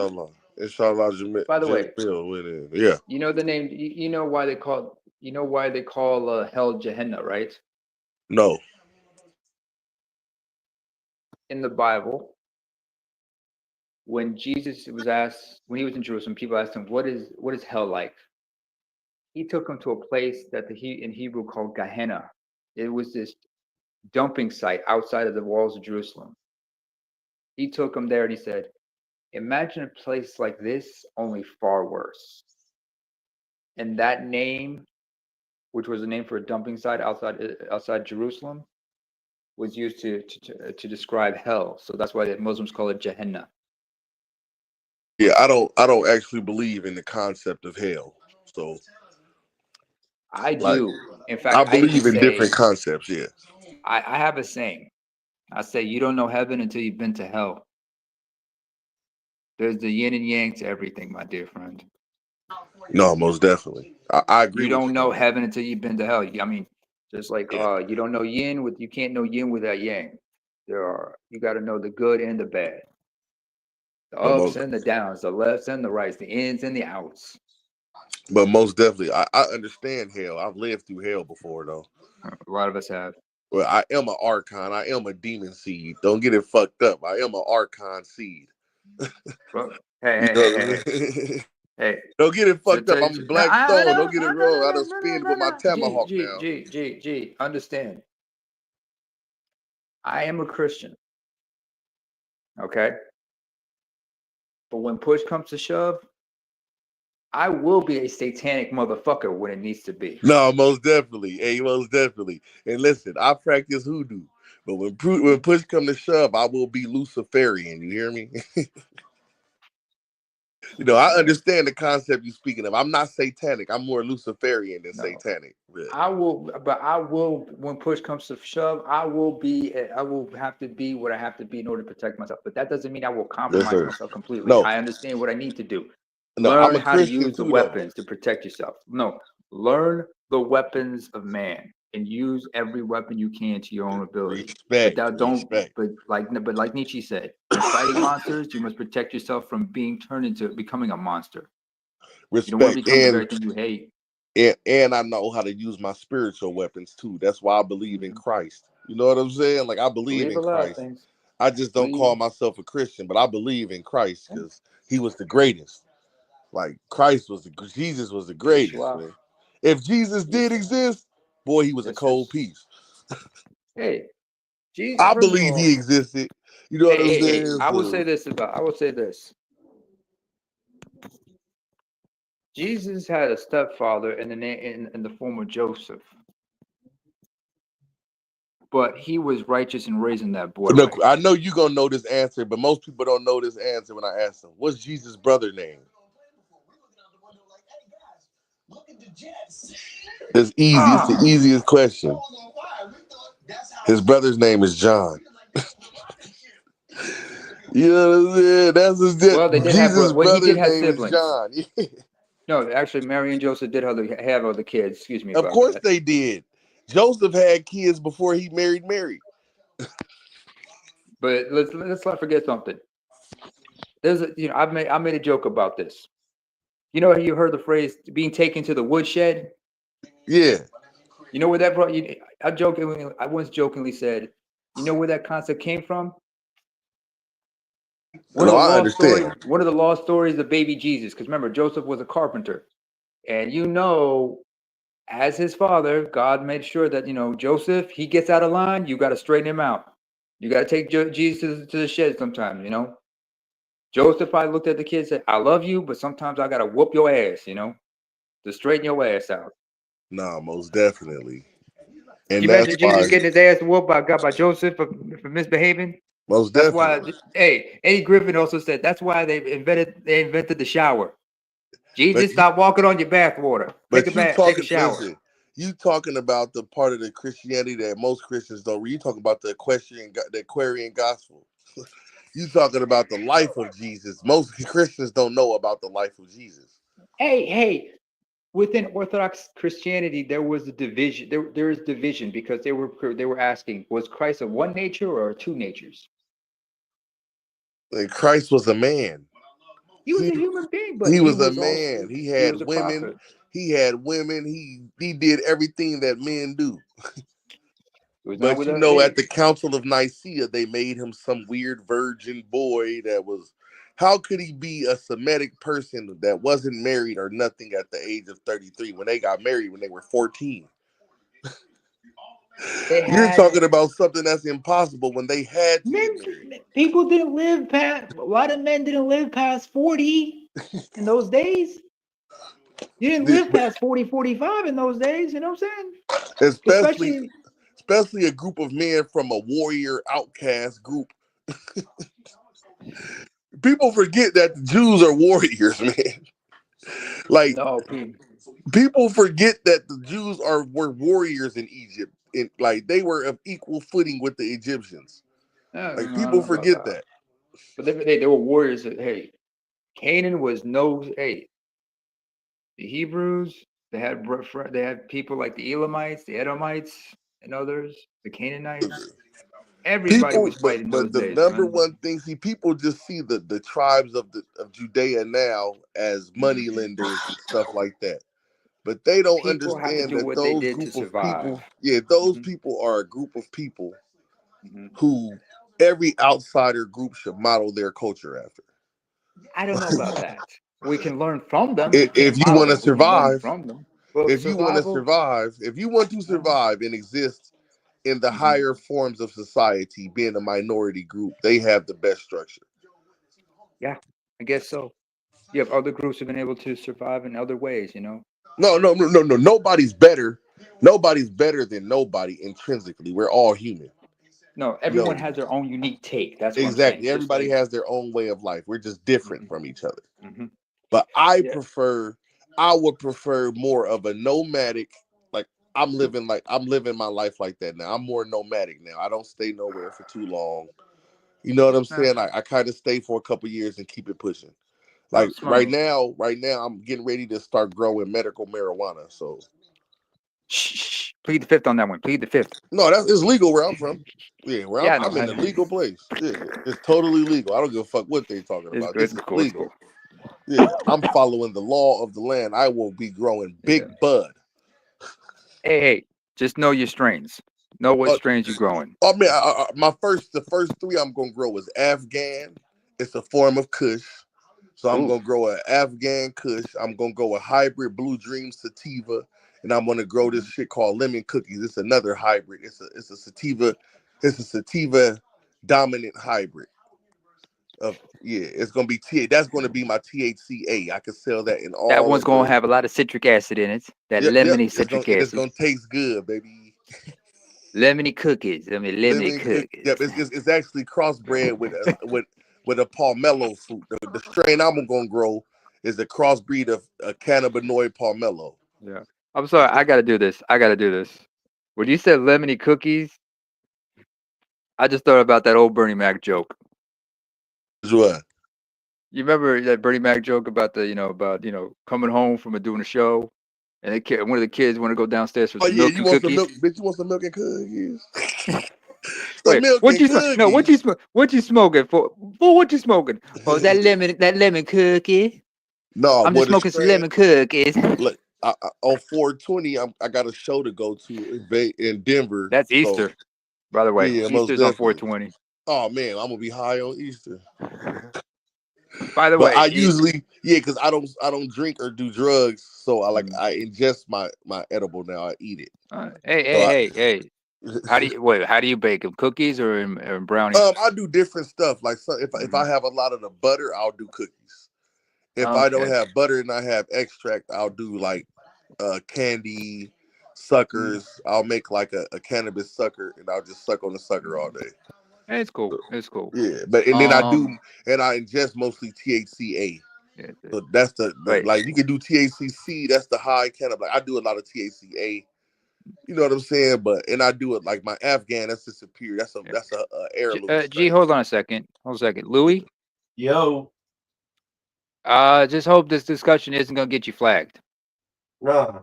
Inshallah, Jamil. By the way, yeah. You know the name. You know why they call hell Jahannam, right? No. In the Bible, when Jesus was asked, when he was in Jerusalem, people asked him, "What is hell like?" He took them to a place that in Hebrew called Gehenna. It was this dumping site outside of the walls of Jerusalem. He took them there and he said, "Imagine a place like this, only far worse." And that name, which was a name for a dumping site outside Jerusalem, was used to describe hell. So that's why the Muslims call it Jahannam. Yeah, I don't actually believe in the concept of hell. So I do. In fact, I believe in different concepts. Yeah. I have a saying. I say you don't know heaven until you've been to hell. There's the yin and yang to everything, my dear friend. No, most definitely. I agree. You don't know heaven until you've been to hell. I mean, just like you don't know yin you can't know yin without yang. You got to know the good and the bad, the ups and the downs, the lefts and the rights, the ins and the outs. But most definitely, I understand hell. I've lived through hell before, though. A lot of us have. Well, I am an archon. I am a demon seed. Don't get it fucked up. I am an archon seed. Hey. Don't get it fucked up. I'm a black stone. Don't get it wrong. I done spin with my tomahawk now. G, understand. I am a Christian. Okay? But when push comes to shove, I will be a satanic motherfucker when it needs to be. No, most definitely. Hey, most definitely. And listen, I practice hoodoo. But when push come to shove, I will be Luciferian. You hear me? You know, I understand the concept you're speaking of. I'm not satanic. I'm more Luciferian than satanic. But I will, when push comes to shove, I will have to be what I have to be in order to protect myself. But that doesn't mean I will compromise myself completely. No. I understand what I need to do. No, Learn I'm a how to Christian use the too, weapons to protect yourself. No, learn the weapons of man and use every weapon you can to your own ability. Respect. But like Nietzsche said, when fighting monsters, you must protect yourself from being turned into becoming a monster. Respect. You don't want to become the very thing you hate. And I know how to use my spiritual weapons too. That's why I believe in Christ. You know what I'm saying? Like I believe in Christ. I just don't call myself a Christian, but I believe in Christ because he was the greatest. Like Jesus was the greatest, man. If Jesus did exist, boy, he was a cold piece. Hey, Jesus, I believe he existed. You know what I'm saying? I will say this. Jesus had a stepfather in the form of Joseph, but he was righteous in raising that boy. Look, I know you're gonna know this answer, but most people don't know this answer when I ask them, what's Jesus' brother name? It's easy. It's the easiest question. His brother's name is John. You know what I'm saying? That's his they did Jesus' brother's name siblings. is John. No, actually, Mary and Joseph did have other kids. Excuse me. Of course they did. Joseph had kids before he married Mary. But let's not forget something. I made a joke about this. You know, you heard the phrase being taken to the woodshed? Yeah. You know where that brought you? I once jokingly said, you know where that concept came from? One of the lost stories of baby Jesus. Because remember, Joseph was a carpenter. And as his father, God made sure that, Joseph, he gets out of line, you got to straighten him out. You got to take Jesus to the shed sometimes, Joseph probably looked at the kid and said, I love you, but sometimes I got to whoop your ass, to straighten your ass out. No, most definitely. And you imagine Jesus getting his ass whooped by Joseph for misbehaving? Most definitely. That's why, Eddie Griffin also said, that's why they invented the shower. Jesus, stop walking on your bath water. Take a shower. Listen, you talking about the part of the Christianity that most Christians don't read. You talking about the Aquarian gospel. You talking about the life of Jesus. Most Christians don't know about the life of Jesus. Hey, within Orthodox Christianity, there was a division. There is division because they were asking, was Christ of one nature or two natures? And Christ was a man. He was a human being, but he was a man. He had women. Prophet. He had women. He did everything that men do. But at the Council of Nicaea, they made him some weird virgin boy that was. How could he be a Semitic person that wasn't married or nothing at the age of 33 when they got married when they were 14? You're talking about something that's impossible when they had to get married. People didn't live past, a lot of men didn't live past 40 in those days. You didn't live past 40, 45 in those days, you know what I'm saying? Especially a group of men from a warrior outcast group. People forget that the Jews are warriors, man. Like, people forget that the Jews were warriors in Egypt. Like, they were of equal footing with the Egyptians. People forget that. But they were warriors. Canaan was the Hebrews. They had people like the Elamites, the Edomites, and others, the Canaanites. Everybody was fighting those days. But the number one thing, people just see the tribes of Judea now as money lenders and stuff like that. But they don't understand that those group of people, people are a group of people who every outsider group should model their culture after. I don't know about that. We can learn from them. If you want to survive, if you want to survive and exist in the higher forms of society, being a minority group, they have the best structure. Yeah, I guess so. You have other groups who've been able to survive in other ways, No. Nobody's better. Nobody's better than nobody intrinsically. We're all human. No, everyone No, has their own unique take. That's what I'm exactly. saying. Just Everybody like, has their own way of life. We're just different Mhm, from each other. mhm. But I Yeah. would prefer more of a nomadic. Like I'm living my life like that now. I'm more nomadic now. I don't stay nowhere for too long. You know what I'm No, saying? I kind of stay for a couple years and keep it pushing. no, Like smart. right now, I'm getting ready to start growing medical marijuana. So Shh. Plead the fifth on that one. Plead the fifth. no, it's legal where I'm from. Yeah, where Yeah, I know. I'm in a legal place. Yeah, it's totally legal. I don't give a fuck what they talking It's about. good. This It's is cool. It's legal. cool. Yeah, I'm following the law of the land. I will be growing Yeah. big bud. Hey, just know your strains. Know what Uh, strains you're growing. I mean, the first three I'm gonna grow is Afghan. It's a form of Kush. So I'm Ooh. gonna grow an Afghan Kush. I'm gonna grow a hybrid Blue Dream sativa, and I'm gonna grow this shit called Lemon Cookies. It's another hybrid. It's a sativa. It's a sativa dominant hybrid. It's gonna be That's gonna be my THCA. I can sell that in That all one's of gonna the. have a lot of citric acid in it. That Yep. lemony citric It's acid. gonna taste good, baby. Lemony cookies. I mean, lemony Lemon Cookie. cookies. Yep. It's actually crossbred with a palmetto fruit. The strain I'm gonna grow is a crossbreed of a cannabinoid palmetto. Yeah. I'm sorry. I gotta do this. When you said lemony cookies, I just thought about that old Bernie Mac joke. What? You remember that Bernie Mac joke about coming home from doing a show, and one of the kids want to go downstairs for Oh some yeah, milk you and want some cookies. milk, bitch? You want some milk and cookies? Some Wait, milk what and you smoke? No, cookies. what you smoking for? For what you smoking? Oh, that lemon cookie. No, I'm boy, just the smoking some strain. lemon cookies. Look, on 420, I got a show to go to in Denver. That's So Easter, by the way. yeah, most Easter's on definitely. 420. Oh man, I'm gonna be high on Easter. By the But I way, usually, because I don't drink or do drugs, so Mm. I ingest my edible now. I eat it. So hey. How do you bake them? Cookies or in brownies? I do different stuff. Like if I Mhm. have a lot of the butter, I'll do cookies. If I don't Okay. have butter and I have extract, I'll do like candy Mm. suckers. I'll make like a cannabis sucker and I'll just suck on the sucker all day. It's cool. It's cool. Yeah, but and then Um, I ingest mostly THCA. yeah, So that's the wait. like you can do THCC. That's the high cannabis. Like I do a lot of THCA. You know what I'm saying? But and I do it like my Afghan. That's a superior. Yeah. That's a heirloom G, strain. hold on a second. Hold a second. Louis, Yo, just hope this discussion isn't gonna get you flagged. nah.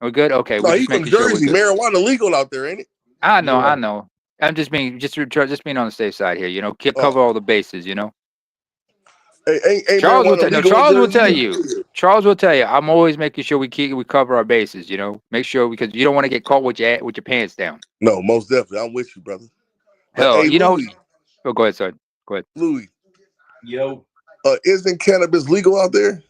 We're good. Okay, No, we're he just from making sure we're Jersey. good. Marijuana legal out there, ain't it? I know. Yeah. I'm just being on the safe side here. Oh, Cover all the bases. ain't Charles will marijuana tell. No, legal in Charles will tell Jersey? you. Charles will tell you. I'm always making sure we cover our bases. Make sure because you don't want to get caught with your pants down. No, most definitely. I'm with you, brother. But Hell, hey, Oh, go ahead, son. Go ahead. Louis, Yo. isn't cannabis legal out there?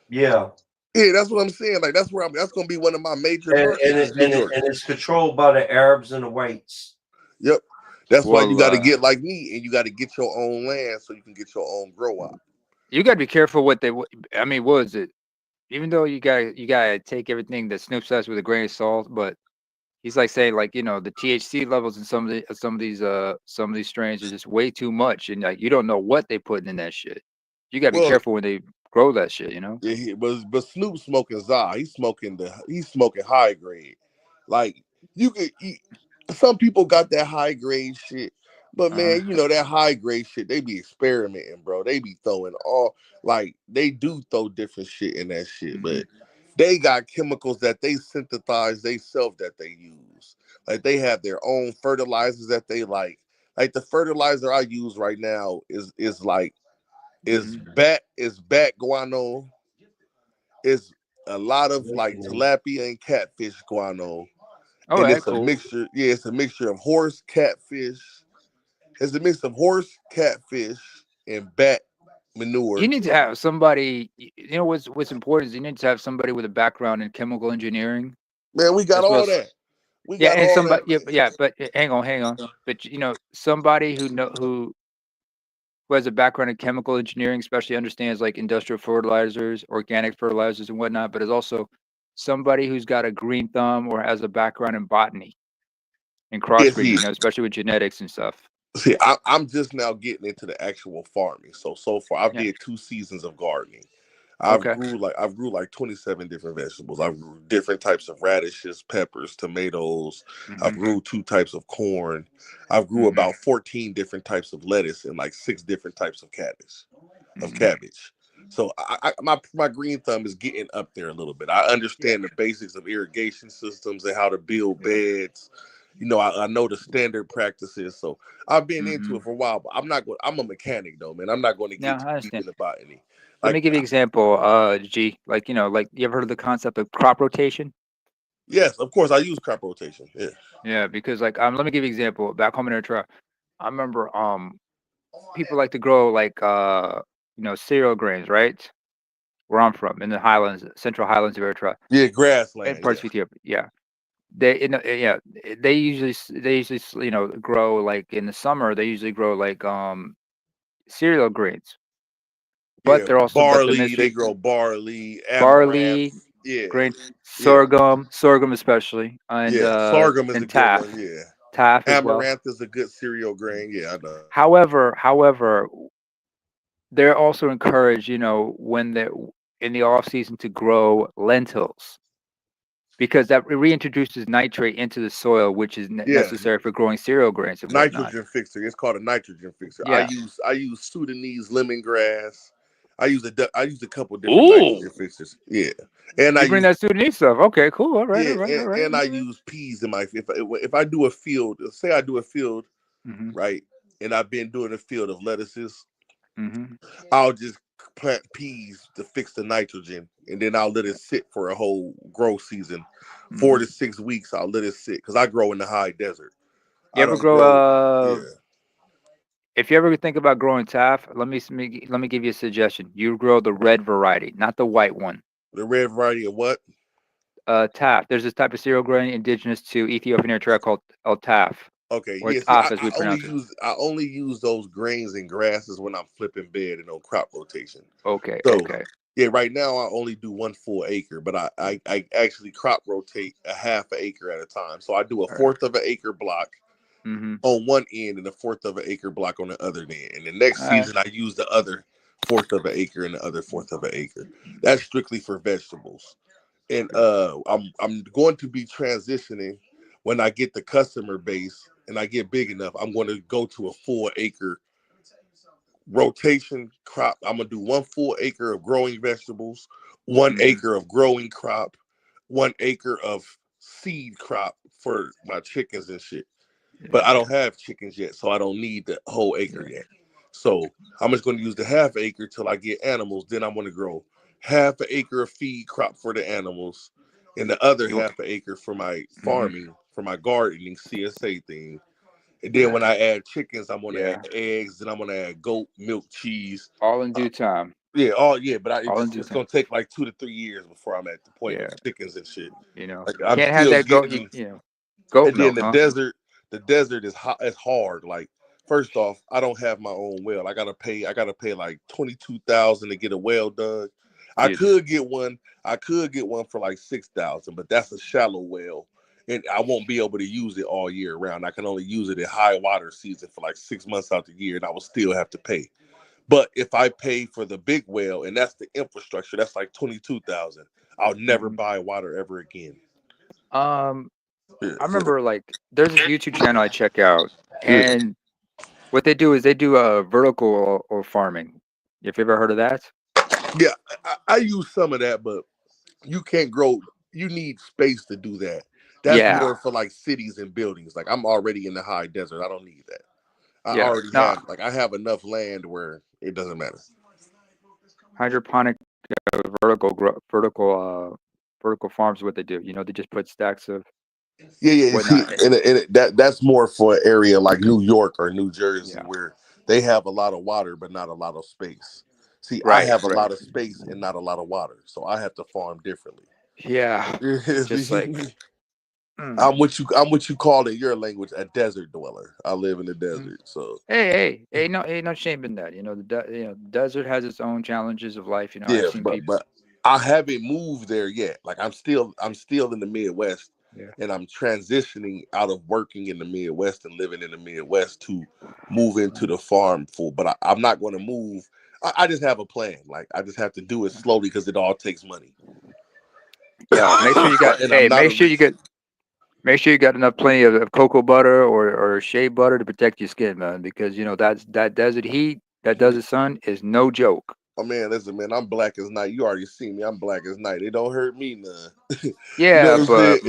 Yeah. Yeah, that's what I'm saying. Like that's where that's gonna be one of my major And markets is New York. it's controlled by the Arabs and the whites. Yep. That's why you Well, got to get like me, and you got to get your own land so you can get your own grow out. you got to be careful what I mean, what is it? Even though you gotta take everything that Snoop says with a grain of salt, but he's like saying like the THC levels in some of these strains are just way too much, and like you don't know what they putting in that shit. You gotta be Well, careful when they grow that shit. yeah, but Snoop smoking za. He's smoking high grade. Like you could some people got that high grade shit, but Uh-huh. man, that high grade shit, they be experimenting, bro. They be throwing they do throw different shit in that shit, Hmm. but they got chemicals that they synthesize themselves that they use. Like they have their own fertilizers that they like. Like the fertilizer I use right now is Hmm. bat guano. Is a lot of like tilapia and catfish guano, All and right, it's a cool. mixture. Yeah, it's a mixture of horse, catfish. It's a mix of horse, catfish, and bat You manure. need to have somebody. What's important is you need to have somebody with a background in chemical engineering Man, we got as well all as that. We yeah, got and all that, somebody man. but hang on. But somebody who has a background in chemical engineering, especially understands like industrial fertilizers, organic fertilizers, and whatnot, but is also somebody who's got a green thumb or has a background in botany. and Yeah, crossbreeding, see, you know, especially with genetics and stuff. I'm just now getting into the actual farming. So far, I've Yeah. did 2 seasons of gardening. Okay. I've grew like 27 different vegetables. I've grew different types of radishes, peppers, tomatoes. I've Hmm. grew 2 types of corn. I've grew Hmm. about 14 different types of lettuce and like 6 different types of Hmm. cabbage. So my green thumb is getting up there a little bit. I Yeah. understand the basics of irrigation systems and how to build Yeah. beds. I know the standard practices. So I've been into Hmm. it for a while, but I'm a mechanic though, man. I'm not going to Yeah, get too I deep understand. in the botany. Let me Like, give you an example, G. Like, you know, like you ever heard of the concept of crop rotation? yes, of course I use crop rotation. Yeah. Yeah, because like let me give you an example. Back home in Eritrea, I remember people like to grow like you know, cereal grains, right? Where I'm from, in the highlands, central highlands of Eritrea, Yeah, and grassland, parts yeah. of Ethiopia. Yeah. Yeah, they usually you know, grow like in the summer, they usually grow like cereal grains. But Yeah. but the Barley, they mystery, grow barley, amaranth. barley, Yeah. grain, Yeah. sorghum especially, Yeah. Sorghum is a and good one. Yeah. taff as well. Amaranth is a good cereal grain. Yeah, I know. However, they're also encouraged, you know, when they're in the off season to grow lentils because that reintroduces nitrate into the soil, which is Yeah. necessary for growing cereal grains and whatnot. Nitrogen fixer. It's called a nitrogen fixer. Yeah. I use Sudanese lemongrass. I use a couple different Ooh. nitrogen fixers. Yeah, and I You bring use that Sudanese stuff. Okay, cool. All right, yeah, all right, all right. and I use peas in my if I do a field. Say I do a field, Mm-hmm. right, and I've been doing a field of lettuces. Mm-hmm. I'll just plant peas to fix the nitrogen, and then I'll let it sit for a whole grow season, four Mm-hmm. to 6 weeks. I'll let it sit because I grow in the high desert. You I ever don't grow grow. Yeah. if you ever think about growing taff, let me give you a suggestion. You grow the red variety, not the white one. The red variety of what? Taff. There's this type of cereal grain indigenous to Ethiopia and Eritrea called el taf, Okay, or yeah. See, taf as we pronounce it. I only use those grains and grasses when I'm flipping bed and on crop rotation. Okay, So okay. yeah, right now I only do 1 full acre, but I actually crop rotate a half an acre at a time. So I do a All right. fourth of an acre block Mm-hmm. on one end and a fourth of an acre block on the other end. And the next All right. season I use the other fourth of an acre and the other fourth of an acre. That's strictly for vegetables. And I'm going to be transitioning when I get the customer base and I get big enough. I'm going to go to a full acre rotation crop. I'm gonna do 1 full acre of growing vegetables, one Mm-hmm. acre of growing crop, 1 acre of seed crop for my chickens and shit. But I Yeah. don't have chickens yet, so I don't need the whole acre Yeah. yet. So I'm just going to use the half acre till I get animals. Then I'm going to grow half an acre of feed crop for the animals, and the other You. half an acre for my Mm-hmm. farming, for my gardening CSA thing. And then Yeah. when I add chickens, I'm going to Yeah. add eggs. Then I'm going to add goat milk, cheese. All in Uh, due time. yeah, but All in due it's time. going to take like 2 to 3 years before I'm at the point of Yeah. chickens and shit. You know, Like you I'm can't have still that goat. getting. You know, goat And then milk, huh? the desert is hot. It's hard. Like first off, I don't have my own well. I gotta pay like 22,000 to get a well done. I Jesus. could get one. I could get one for like 6,000, but that's a shallow well, and I won't be able to use it all year round. I can only use it in high water season for like 6 months out the year, and I will still have to pay. But if I pay for the big well, and that's the infrastructure, that's like 22,000. I'll never Hmm. buy water ever again. Um, Yeah, I remember like there's this YouTube channel I check out, yeah. and what they do is they do a vertical or farming. If you ever heard of that? Yeah, I use some of that, but you can't grow. You need space to do that. That's Yeah, more for like cities and buildings. Like I'm already in the high desert. I don't need that. I yeah. already No, have I have enough land where it doesn't matter. hydroponic vertical farms. What they do, you know, they just put stacks of Yeah. See, whatnot. that's more for an area like New York or New Jersey Yeah. where they have a lot of water but not a lot of space. See, I Right. have a Right. lot of space and not a lot of water, so I have to farm differently. Yeah. Just like. See, Mm, I'm what you call in your language a desert dweller. I live in the mm. desert, so Ain't no shame in that. You know, the desert has its own challenges of life. You know, I've yeah, seen but people. but I haven't moved there yet. Like I'm still in the Midwest. Yeah. and I'm transitioning out of working in the Midwest and living in the Midwest to move into the farm full. But I'm not going to move. I just have a plan. Like I just have to do it slowly because it all takes money. Yeah. Make sure you got. And Hey, I'm not make a sure you rich. get. Make sure you got enough plenty of cocoa butter or shea butter to protect your skin, man, because you know that desert heat, that desert sun is no joke. Oh man, listen, man, I'm black as night. You already seen me. I'm black as night. It don't hurt me none. You know Yeah, what I'm saying?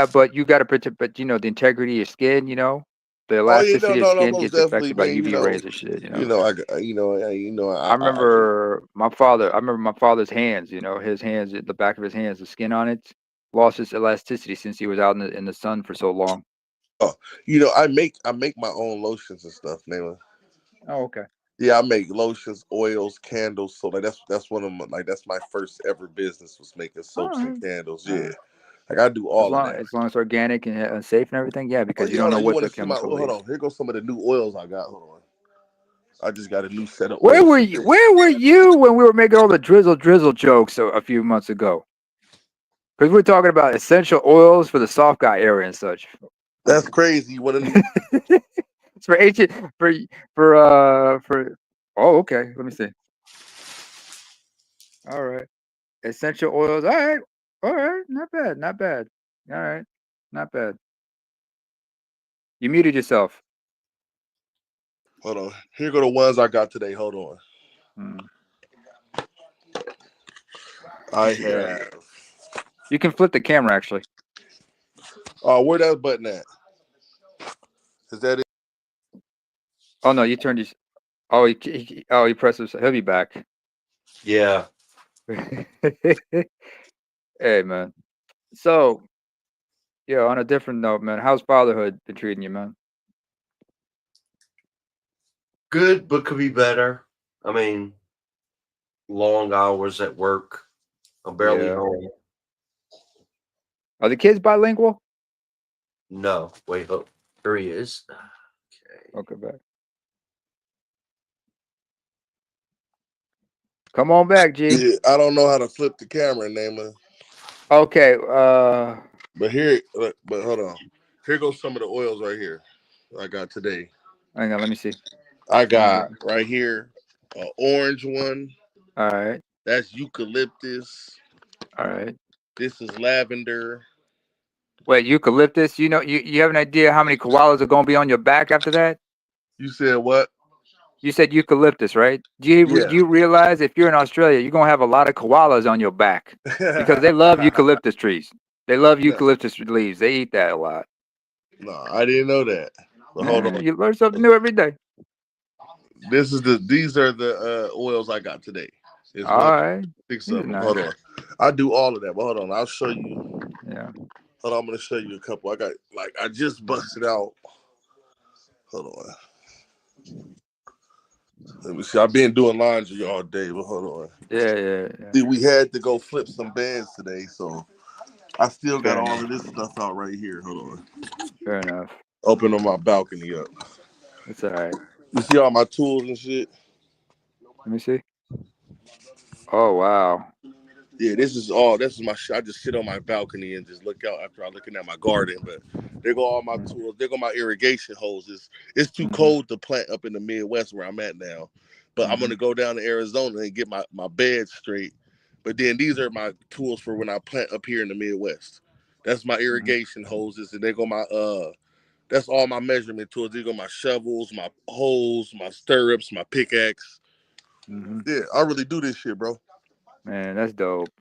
but you got to protect. But you know the integrity of your skin. You know the Oh yeah, no, elasticity of no, no, skin most gets definitely, affected by man. UV rays and shit. You know. I I I can. remember my father. I remember my father's hands. You know, his hands, the back of his hands, the skin on it, lost its elasticity since he was out in the sun for so long. Oh, I make my own lotions and stuff, Nayla. Oh, okay. Yeah, I make lotions, oils, candles. So like that's one of my like that's my first ever business was making All soaps and right. candles. All Yeah, right. like I do all of that. As long as it's organic and safe and everything, yeah, Oh because you yeah, don't hold know on. You what want the to see my? chemical Well, hold is. on. Here goes some of the new oils I got. Hold on. I just got a new set of Where oils were you? today. Where were you when we were making all the drizzle jokes a few months ago? Because we're talking about essential oils for the soft guy area and such. That's crazy. You want to? It's for ancient for. Oh, okay. Let me see. All right, essential oils. All right. Not bad. Not bad. All right, not bad. You muted yourself. Hold on. Here go the ones I got today. Hold on. Hmm. I Yeah. have. You can flip the camera actually. Oh, where that button at? Is that it? Oh no, you turned your. Oh, he pressed his. He'll be back. Yeah. Hey man. So yeah, on a different note, man, how's fatherhood been treating you, man? Good, but could be better. I mean, long hours at work. I'm barely Yeah. home. Are the kids bilingual? No, wait, oh, here he is. Okay. Okay, back. Come on back, G. Yeah, I don't know how to flip the camera, Naima. Okay. But here, but hold on. Here goes some of the oils right here I got today. Hang on. Let me see. I Let me look. got right here an orange one. All right. That's eucalyptus. All right. This is lavender. Wait, eucalyptus. You know, you have an idea how many koalas are gonna be on your back after that? You said what? You said eucalyptus, right? Yeah. Do you realize if you're in Australia, you're gonna have a lot of koalas on your back because they love eucalyptus trees. They love no, eucalyptus leaves. They eat that a lot. no, I didn't know that. But hold on. You learn something new every day. These are the oils I got today. It's All right. six These of are them. nice. Hold on. I do all of that, but hold on. I'll show you. Yeah. Hold on, I'm gonna show you a couple. I got like I just busted out. Hold on. Let me see. I've been doing laundry all day, but hold on. Yeah. See, we had to go flip some beds today, so I still got Fair all enough. of this stuff out right here. Hold on. Fair enough. Open on my balcony up. That's all right. You see all my tools and shit? Let me see. Oh wow. Yeah, this is my shit. I just sit on my balcony and just look out after I'm looking at my garden. But there go all my tools. There go my irrigation hoses. It's too Mm-hmm. cold to plant up in the Midwest where I'm at now. But I'm gonna go down to Arizona and get my bed straight. But then these are my tools for when I plant up here in the Midwest. That's my irrigation hoses, and they go my that's all my measurement tools. They go my shovels, my hoes, my stirrups, my pickaxe. Mm-hmm. Yeah, I really do this shit, bro. Man, that's dope.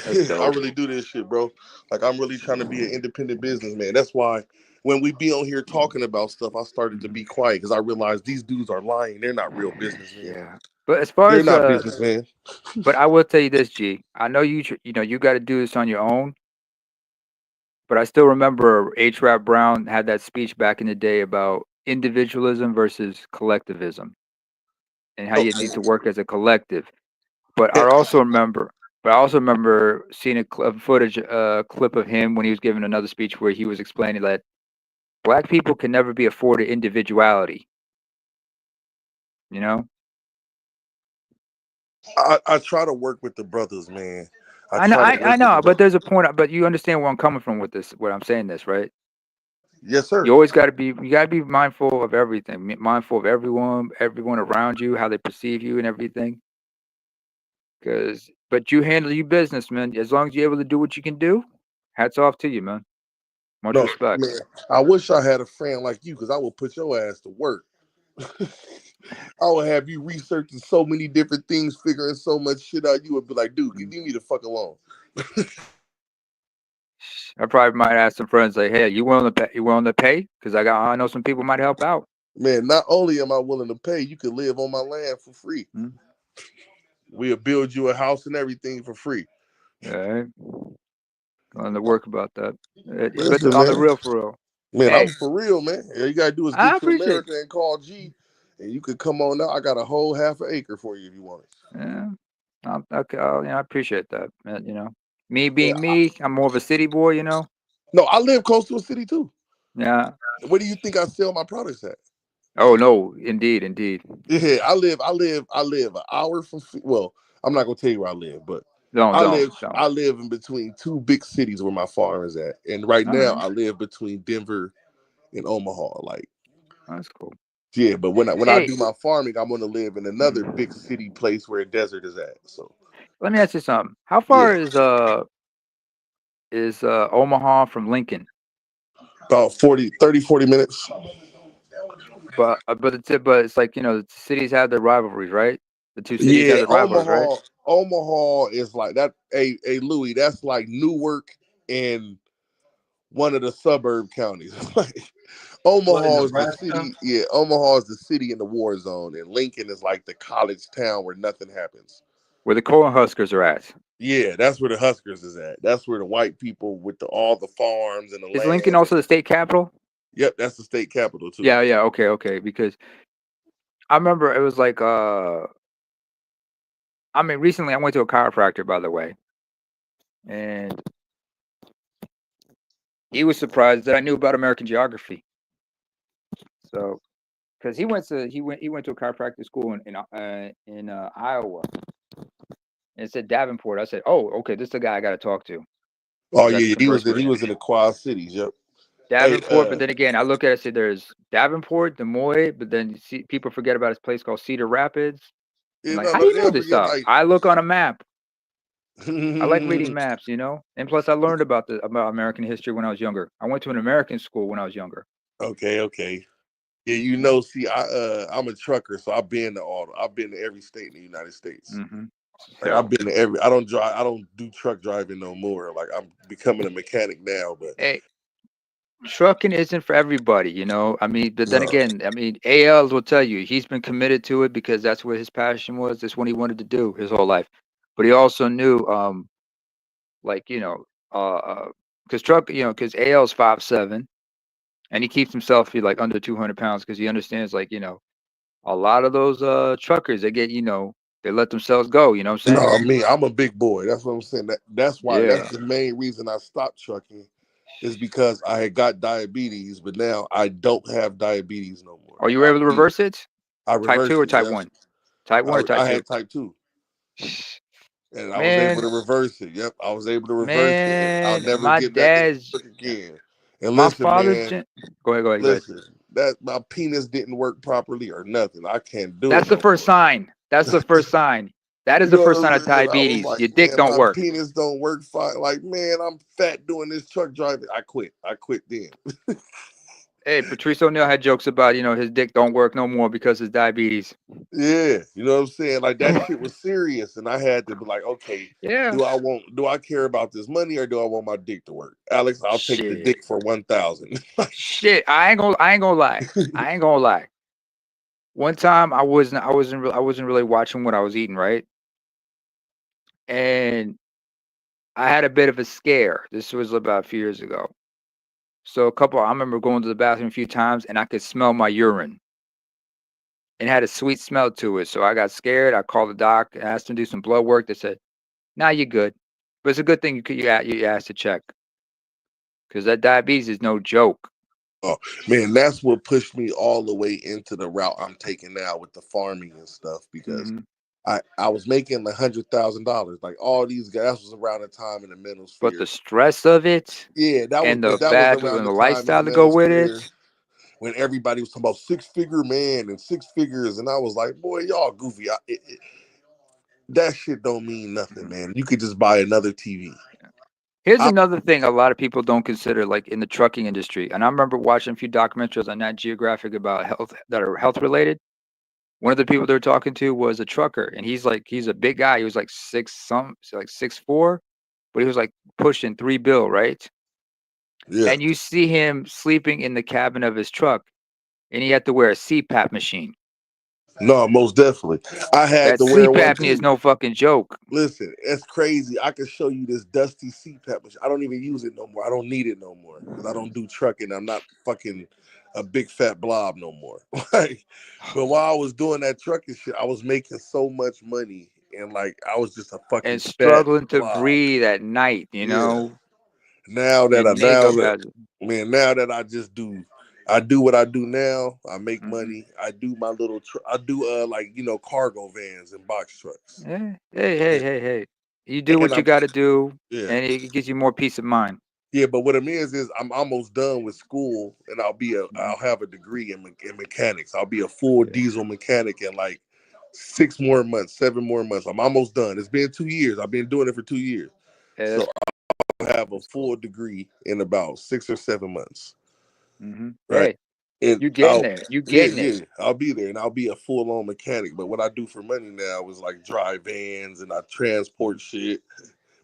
That's I dope. really do this shit, bro. Like I'm really trying to be an independent businessman. That's why when we be on here talking about stuff, I started to be quiet because I realized these dudes are lying. They're not real businessmen. Yeah. But as far They're as not businessmen. but I will tell you this, G. I know you know you got to do this on your own. But I still remember H. Rap Brown had that speech back in the day about individualism versus collectivism and how Oh, you need to work as a collective. But and I also remember seeing a clip of him when he was giving another speech where he was explaining that black people can never be afforded individuality. You know? I try to work with the brothers, man. I know, try to I work with know, the but there's a point. But you understand where I'm coming from with this. What I'm saying this, right? yes, sir. You always got to be. You got to be mindful of everything. Mindful of everyone around you, how they perceive you, and everything. But you handle your business, man. As long as you're able to do what you can do, hats off to you, man. Much No, respect. man, I wish I had a friend like you because I would put your ass to work. I would have you researching so many different things, figuring so much shit out. You would be like, dude, leave me the fuck alone. I probably might ask some friends like, "Hey, you willing to pay? You willing to pay? Because I know some people might help out." Man, not only am I willing to pay, you can live on my land for free. Mhm. We'll build you a house and everything for free. All right, going to work about that. But Listen, on the man. real, for real. Man, Hey, I'm for real, man. All you gotta do is I get to appreciate. America and call G, and you could come on out. I got a whole half an acre for you if you want it. Yeah, okay. I appreciate that, man. Me Yeah, being me, I'm more of a city boy. no, I live close to a city too. Yeah. Where do you think I sell my products at? Oh no, indeed. Yeah, I live an hour from. Well, I'm not gonna tell you where I live, but Don't. I live in between two big cities where my farm is at, and right All now right, I live between Denver and Omaha. Like, that's cool. yeah, but when I Hey, do my farming, I'm gonna live in another big city place where a desert is at. So let me ask you something. How far yeah, is Omaha from Lincoln? about 40 minutes. But it's like the cities have their rivalries, right? The two cities have Yeah, their rivalries, right? Omaha is like that. A Louis, that's like Newark and one of the suburb counties. Like What in Omaha is the Nebraska? city. Yeah, Omaha is the city in the war zone, and Lincoln is like the college town where nothing happens. Where the Cornhuskers are at. Yeah, that's where the Huskers is at. That's where the white people with all the farms and the Is Lincoln land. also the state capital? Yep, that's the state capital too. Yeah, yeah, okay. Because I remember it was like I mean recently I went to a chiropractor, by the way, and he was surprised that I knew about American geography. So, because he went to a chiropractic school in Iowa, and it said Davenport. I said, "Oh, okay, this is the guy I got to talk to." Oh That's yeah, the he first was person. in the Quad Cities. Yep. Hey, Davenport, but then again, I look at it, say there's Davenport, Des Moines, but then you see people forget about this place called Cedar Rapids. I'm yeah, like, no, how do no, you know they'll this forget stuff? like. I look on a map. I like reading maps, and plus I learned about American history when I was younger. I went to an American school when I was younger. Okay. Yeah, see, I'm a trucker, so I've been to every state in the United States. Mm-hmm. Like So, I've been to I don't do truck driving no more. Like I'm becoming a mechanic now, but hey, trucking isn't for everybody. I mean, but then no. again, I mean, AL will tell you he's been committed to it because that's what his passion was. That's what he wanted to do his whole life. But he also knew, like because because AL is 5'7", and he keeps himself like under 200 pounds because he understands a lot of those truckers they get they let themselves go. You know what I'm No, saying? I mean I'm a big boy. That's what I'm saying. That's why Yeah. that's the main reason I stopped trucking is because I had got diabetes, but now I don't have diabetes no more. Are you able to reverse it? I Type 2 reversed or it. type Yep. 1? Type 1 or type I 2? had type 2. And I was able Man, to reverse it. Yep, I was able to reverse it. And I'll man, never my get back into dad's, work again. And my listen, father's man, Go ahead. listen, that my penis didn't work properly or nothing. I can't do it That's the no first more. sign. That's the first sign. That is You the know first what sign I'm of saying? I was diabetes. like, Your dick man, don't my work. penis don't work fine. Like, man, I'm fat doing this truck driving. I quit. I quit then. Hey, Patrice O'Neal had jokes about, his dick don't work no more because of diabetes. Yeah, you know what I'm saying? Like that shit was serious, and I had to be like, okay, Yeah. do I care about this money or do I want my dick to work? Alex, I'll take the Shit. dick for 1,000. Shit. I ain't gonna lie. I ain't gonna lie. One time I wasn't really watching what I was eating, right? And I had a bit of a scare. This was about a few years ago. So I remember going to the bathroom a few times and I could smell my urine. And it had a sweet smell to it. So I got scared. I called the doc, asked him to do some blood work. They said, "Nah, you're good." But it's a good thing you asked to check because that diabetes is no joke. Oh man, that's what pushed me all the way into the route I'm taking now with the farming and stuff because Hmm. I was making $100,000. Like all these guys, that was around the time in the Manosphere. But the stress of it, yeah, that was and the but that was bad around and the the time lifestyle in to go with Manosphere it. when everybody was talking about 6-figure man and 6 figures, and I was like, boy, y'all goofy. That shit don't mean nothing, man. You could just buy another TV. Here's I- another thing a lot of people don't consider, like in the trucking industry. And I remember watching a few documentaries on Nat Geographic about health that are health related. One of the people they were talking to was a trucker, and he's a big guy. He was like 6'4", but he was like pushing $3 billion, right? Yeah. And you see him sleeping in the cabin of his truck, and he had to wear a CPAP machine. No, most definitely. I had That to wear sleep one apnea is too. no fucking joke. Listen, it's crazy. I can show you this dusty CPAP machine. I don't even use it no more. I don't need it no more because I don't do trucking. I'm not fucking a big fat blob no more. Like, but while I was doing that trucking shit, I was making so much money, and like I was just a fucking And fat struggling to blob. breathe at night, you Yeah. know. Now Your that makeup has now that I do what I do now. I make Mhm. money. I do my little I do like cargo vans and box trucks. Yeah. Hey. You do what And you got to do, yeah. and it gives you more peace of mind. Yeah, but what it means is I'm almost done with school, and Mhm. I'll have a degree in mechanics. I'll be a full Yeah. diesel mechanic in like 6 more months, 7 more months. I'm almost done. It's been 2 years. I've been doing it for 2 years, Yeah, so that's I'll have a full degree in about 6 or 7 months. Right? Hey, And you getting there. You getting it. I'll be there, and I'll be a full on mechanic. But what I do for money now is like drive vans and I transport shit.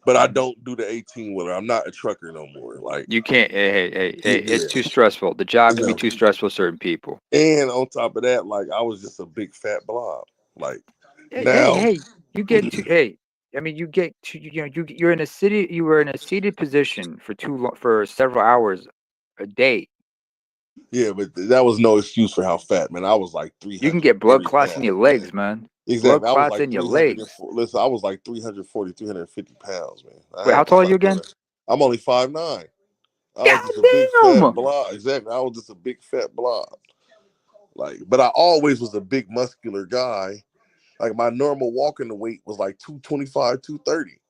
But I Mhm. don't do the 18-wheeler. I'm not a trucker no more. Like, You can't. Hey. yeah. It's too stressful. The job can be No. too stressful for certain people. And on top of that, like I was just a big fat blob. Like Hey. now, You get to. Hey, I mean, you get to. You're in a city. You were in a seated position for for several hours a day. yeah, but that was no excuse for how fat, man. I was like You can get blood 340 clots in your pounds, man. legs, man. Blood Exactly. I was clots like in your 304. legs. Listen, I was like 340, 350 pounds, man. I Wait, how had to tall are you stop again? doing it. I'm only 5'9". I was God just a big fat damn! blob. Exactly. I was just a big fat blob. Like, but I always was a big muscular guy. Like my normal walking weight was like 225, 230.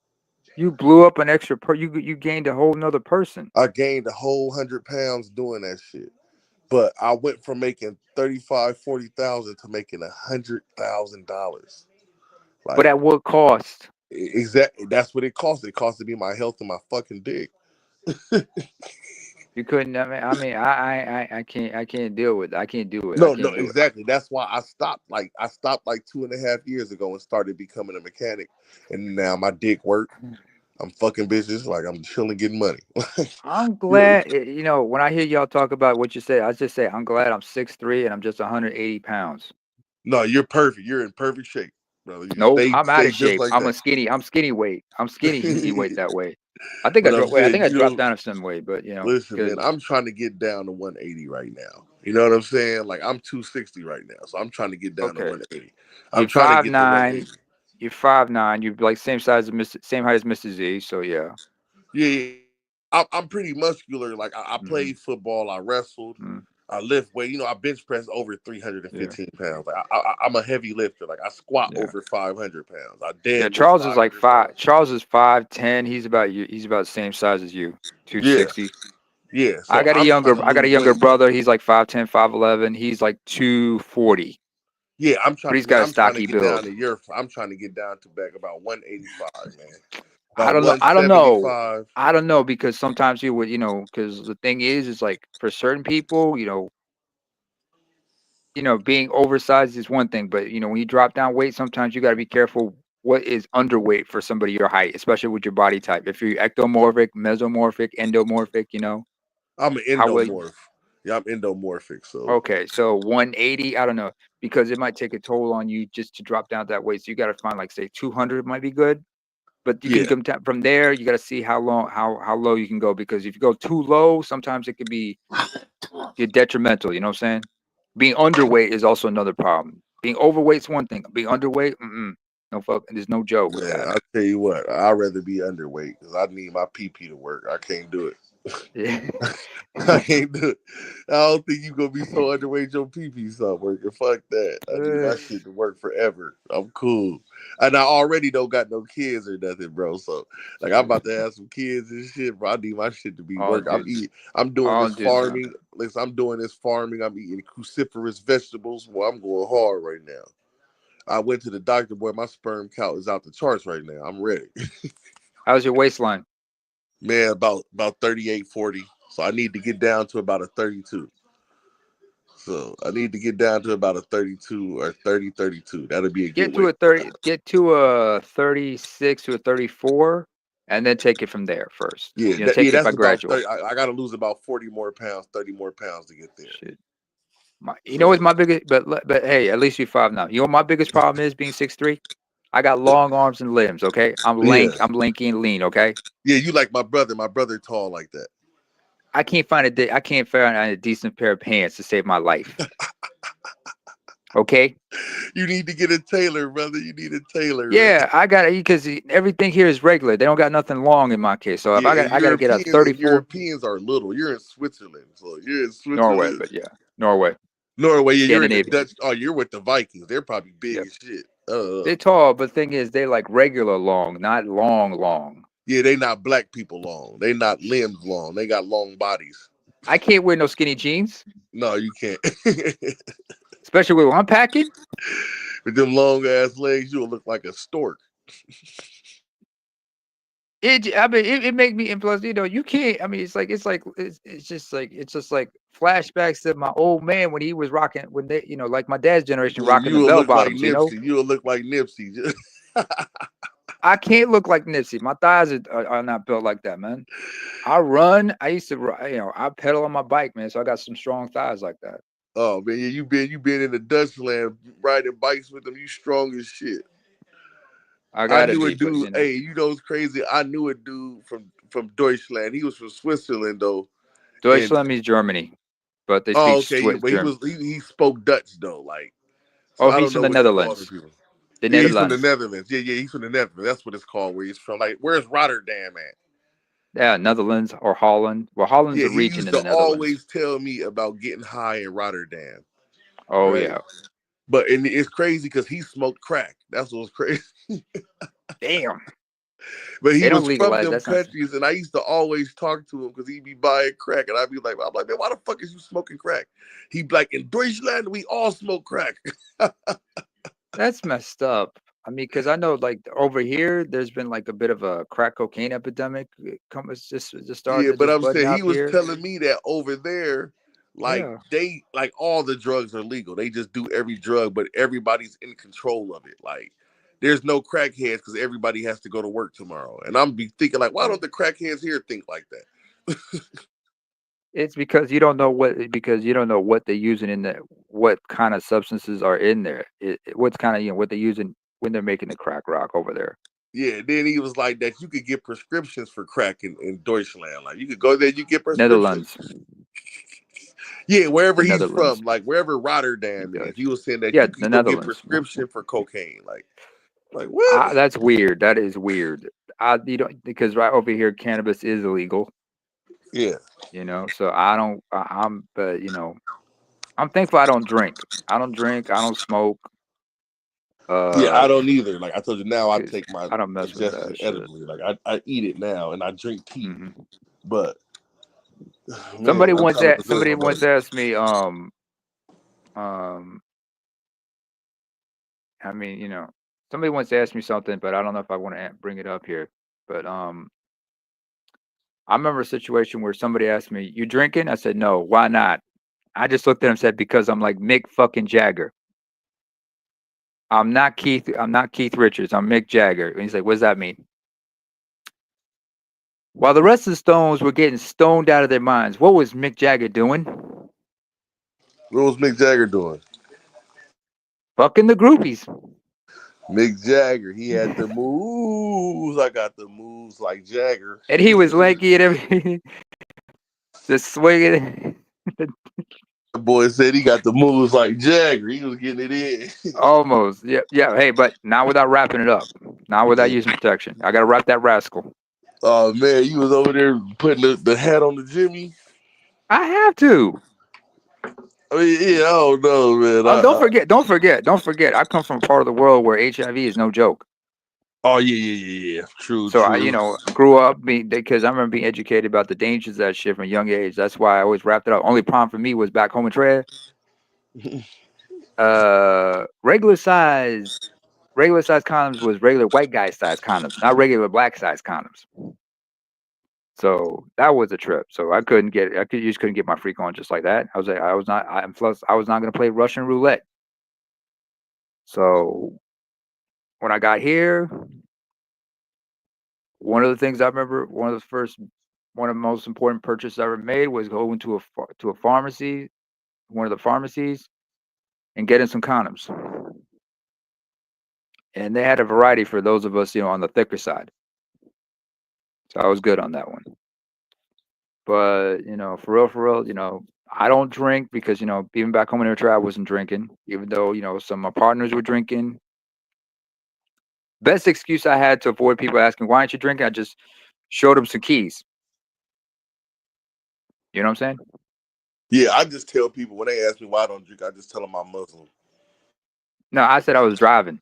You blew up an extra you gained a whole nother person. I gained a whole 100 pounds doing that shit. But I went from making 35, 40,000 to making $100,000. But Like at what cost? exactly, that's what it cost. It costed me my health and my fucking dick. You couldn't. I can't deal with. I can't do it. I No, no, can't do it. exactly. That's why I stopped. Like I stopped like 2.5 years ago and started becoming a mechanic. And now my dick work. I'm fucking bitches. Like I'm chilling, getting money. I'm You know, glad. When I hear y'all talk about what you said, I just say I'm glad I'm 6'3" and I'm just 180 pounds. no, you're perfect. You're in perfect shape, brother. You Nope, I'm out stay of just shape. like I'm that. skinny. I'm skinny weight. I'm skinny weight that way. I think I But I'm dropped. Wait, I saying, think I dropped down some weight, but listen, man, because I'm trying to get down to 180 right now. You know what I'm saying? Like I'm 260 right now, so I'm trying to get down to okay, 180. I'm you're trying to five get to nine. 180. You're 5'9". You're like same size as same height as Mr. Z. So yeah. Yeah. I'm pretty muscular. Like I Mm-hmm. played football, I wrestled, Mm-hmm. I lift weight. I bench press over Yeah. 315 pounds. Like I'm a heavy lifter. Like I squat Yeah. over 500 pounds. I Yeah, deadlift Charles is like 500 pounds. Charles is 5'10". He's about you. He's about the same size as you. Yeah, 260. yeah. I So got a I'm trying younger. to I got a lose younger weight. brother. He's like 5'10", 5'11". He's like 240, Yeah, but he's got a I'm trying to stocky get down build. to I'm trying to get down to back about 185, man. I About don't know. I don't know. 175. I don't know because sometimes you would, because the thing is like for certain people, being oversized is one thing, but when you drop down weight, sometimes you got to be careful what is underweight for somebody your height, especially with your body type. If you're ectomorphic, mesomorphic, endomorphic, I'm an how will endomorph. Yeah, I'm endomorphic. So okay, so 180, I don't know, because it might take a toll on you just to drop down that weight. So you got to find like say 200 might be good, but you can yeah, come down from there. You got to see how long, how low you can go, because if you go too low, sometimes it could be detrimental. You know what I'm saying? Being underweight is also another problem. Being overweight's one thing. Being underweight, no fuck. There's no joke with man. that. I'll tell you what. I'd rather be underweight because I need my PP to work. I can't do it. Yeah. I can't do it. I don't think you gonna be so underweight your pee stop working. Fuck that. I need my shit to work forever. I'm cool. And I already don't got no kids or nothing, bro. So like I'm about to have some kids and shit, bro. I need my shit to be Oh, working. dude. I'm doing Oh, this dude, son. farming. Listen, I'm doing this farming. I'm eating cruciferous vegetables. Well, I'm going hard right now. I went to the doctor, boy. My sperm count is out the charts right now. I'm ready. How's your waistline? Man, about 38, 40. So I need to get down to about a 32. So I need to get down to about a 32 or 30, 32. That'll be a good Get to way. a 30, get to a 36 to a 34, and then take it from there first. Yeah, Take it that's by about gradual. 30. I got to lose about 40 more pounds, 30 more pounds to get there. Shit. You know what's my biggest, but hey, at least you're 5 now. You know what my biggest problem is being 6'3"? I got long arms and limbs, okay? I'm lanky and lean, okay? Yeah, you like my brother. My brother tall like that. I can't find a decent pair of pants to save my life. Okay? You need to get a tailor, brother. You need a tailor. Yeah, man. I got it because everything here is regular. They don't got nothing long in my case. So if I got to get a 34. Europeans are little. You're in Switzerland, so you're in Switzerland. Norway, but yeah, Norway. Norway, yeah, you're in the Scandinavia. Dutch. Oh, you're with the Vikings. They're probably big as shit. They're tall, but the thing is, they like regular long, not long. Yeah, they not black people long. They not limbs long. They got long bodies. I can't wear no skinny jeans, No, you can't. especially when I'm packing. With them long ass legs, you'll look like a stork. It make me, and plus, you can't. I mean, it's just like flashbacks to my old man when he was rocking, when they, like my dad's generation rocking the bell bottoms. You'll look like Nipsey. I can't look like Nipsey. My thighs are not built like that, man. I run. I used to, I pedal on my bike, man. So I got some strong thighs like that. Oh man, yeah, you been in the Dutch land riding bikes with them. You strong as shit. I knew a dude. Hey, you know what's crazy? I knew a dude from Deutschland. He was from Switzerland though. Deutschland means Germany, but they speak Swiss. But he spoke Dutch though. Like, so he's from the Netherlands. The Netherlands. He's from the Netherlands. Yeah, he's from the Netherlands. That's what it's called. Where he's from. Like, where's Rotterdam at? Yeah, Netherlands or Holland. Well, Holland's a region in the Netherlands. Always tell me about getting high in Rotterdam. Oh right? Yeah. But it's crazy because he smoked crack. That's what's crazy. Damn. But he was from them countries, and I used to always talk to him because he'd be buying crack, and I'd be like, man, why the fuck is you smoking crack? He'd be like, in Deutschland, we all smoke crack. That's messed up. I mean, because I know, like, over here, there's been like a bit of a crack cocaine epidemic. Just started. Yeah, but I'm saying he was telling me that over there, like all the drugs are legal. They just do every drug, but everybody's in control of it. Like, there's no crackheads because everybody has to go to work tomorrow. And I'm be thinking like, why don't the crackheads here think like that? It's because you don't know what they're using in there, what kind of substances are in there. What's kind of what they're using when they're making the crack rock over there. Yeah, then he was like that you could get prescriptions for crack in Deutschland. Like you could go there, you get prescriptions. Netherlands. Yeah, wherever he's from, like wherever Rotterdam is. He was saying that you could get prescription for cocaine. Like what? That's weird. That is weird. Because right over here cannabis is illegal. Yeah. So I'm thankful I don't drink. I don't smoke. Yeah, I don't either. Like I told you, now I take my I don't mess with that edibly. Like I eat it now and I drink tea. Mm-hmm. But somebody once asked me, I mean, somebody once asked me something, but I don't know if I want to bring it up here. But I remember a situation where somebody asked me, "You drinking?" I said, "No." Why not? I just looked at him and said, "Because I'm like Mick fucking Jagger. I'm not Keith Richards. I'm Mick Jagger." And he's like, "What does that mean?" While the rest of the Stones were getting stoned out of their minds, what was Mick Jagger doing? What was Mick Jagger doing? Fucking the groupies. Mick Jagger, he had the moves. I got the moves like Jagger. And he was lanky and everything. Just swinging. The boy said he got the moves like Jagger. He was getting it in. Almost. Yeah. Hey, but not without wrapping it up. Not without using protection. I got to wrap that rascal. Oh man, you was over there putting the hat on the Jimmy. I have to. I mean, yeah, I don't know, man. Oh, don't forget. I come from a part of the world where HIV is no joke. Oh yeah. True. So I, grew up because I remember being educated about the dangers of that shit from a young age. That's why I always wrapped it up. Only problem for me was back home in Tread. Regular size condoms was regular white guy size condoms, not regular black size condoms. So that was a trip. So I just couldn't get my freak on just like that. I was not going to play Russian roulette. So when I got here, one of the things I remember, one of the most important purchases I ever made was going to a pharmacy, one of the pharmacies, and getting some condoms. And they had a variety for those of us, on the thicker side. So I was good on that one. But, for real, I don't drink because, even back home in Eritrea, I wasn't drinking, even though, some of my partners were drinking. Best excuse I had to avoid people asking, why aren't you drinking? I just showed them some keys. You know what I'm saying? Yeah, I just tell people when they ask me why I don't drink, I just tell them I'm Muslim. No, I said I was driving.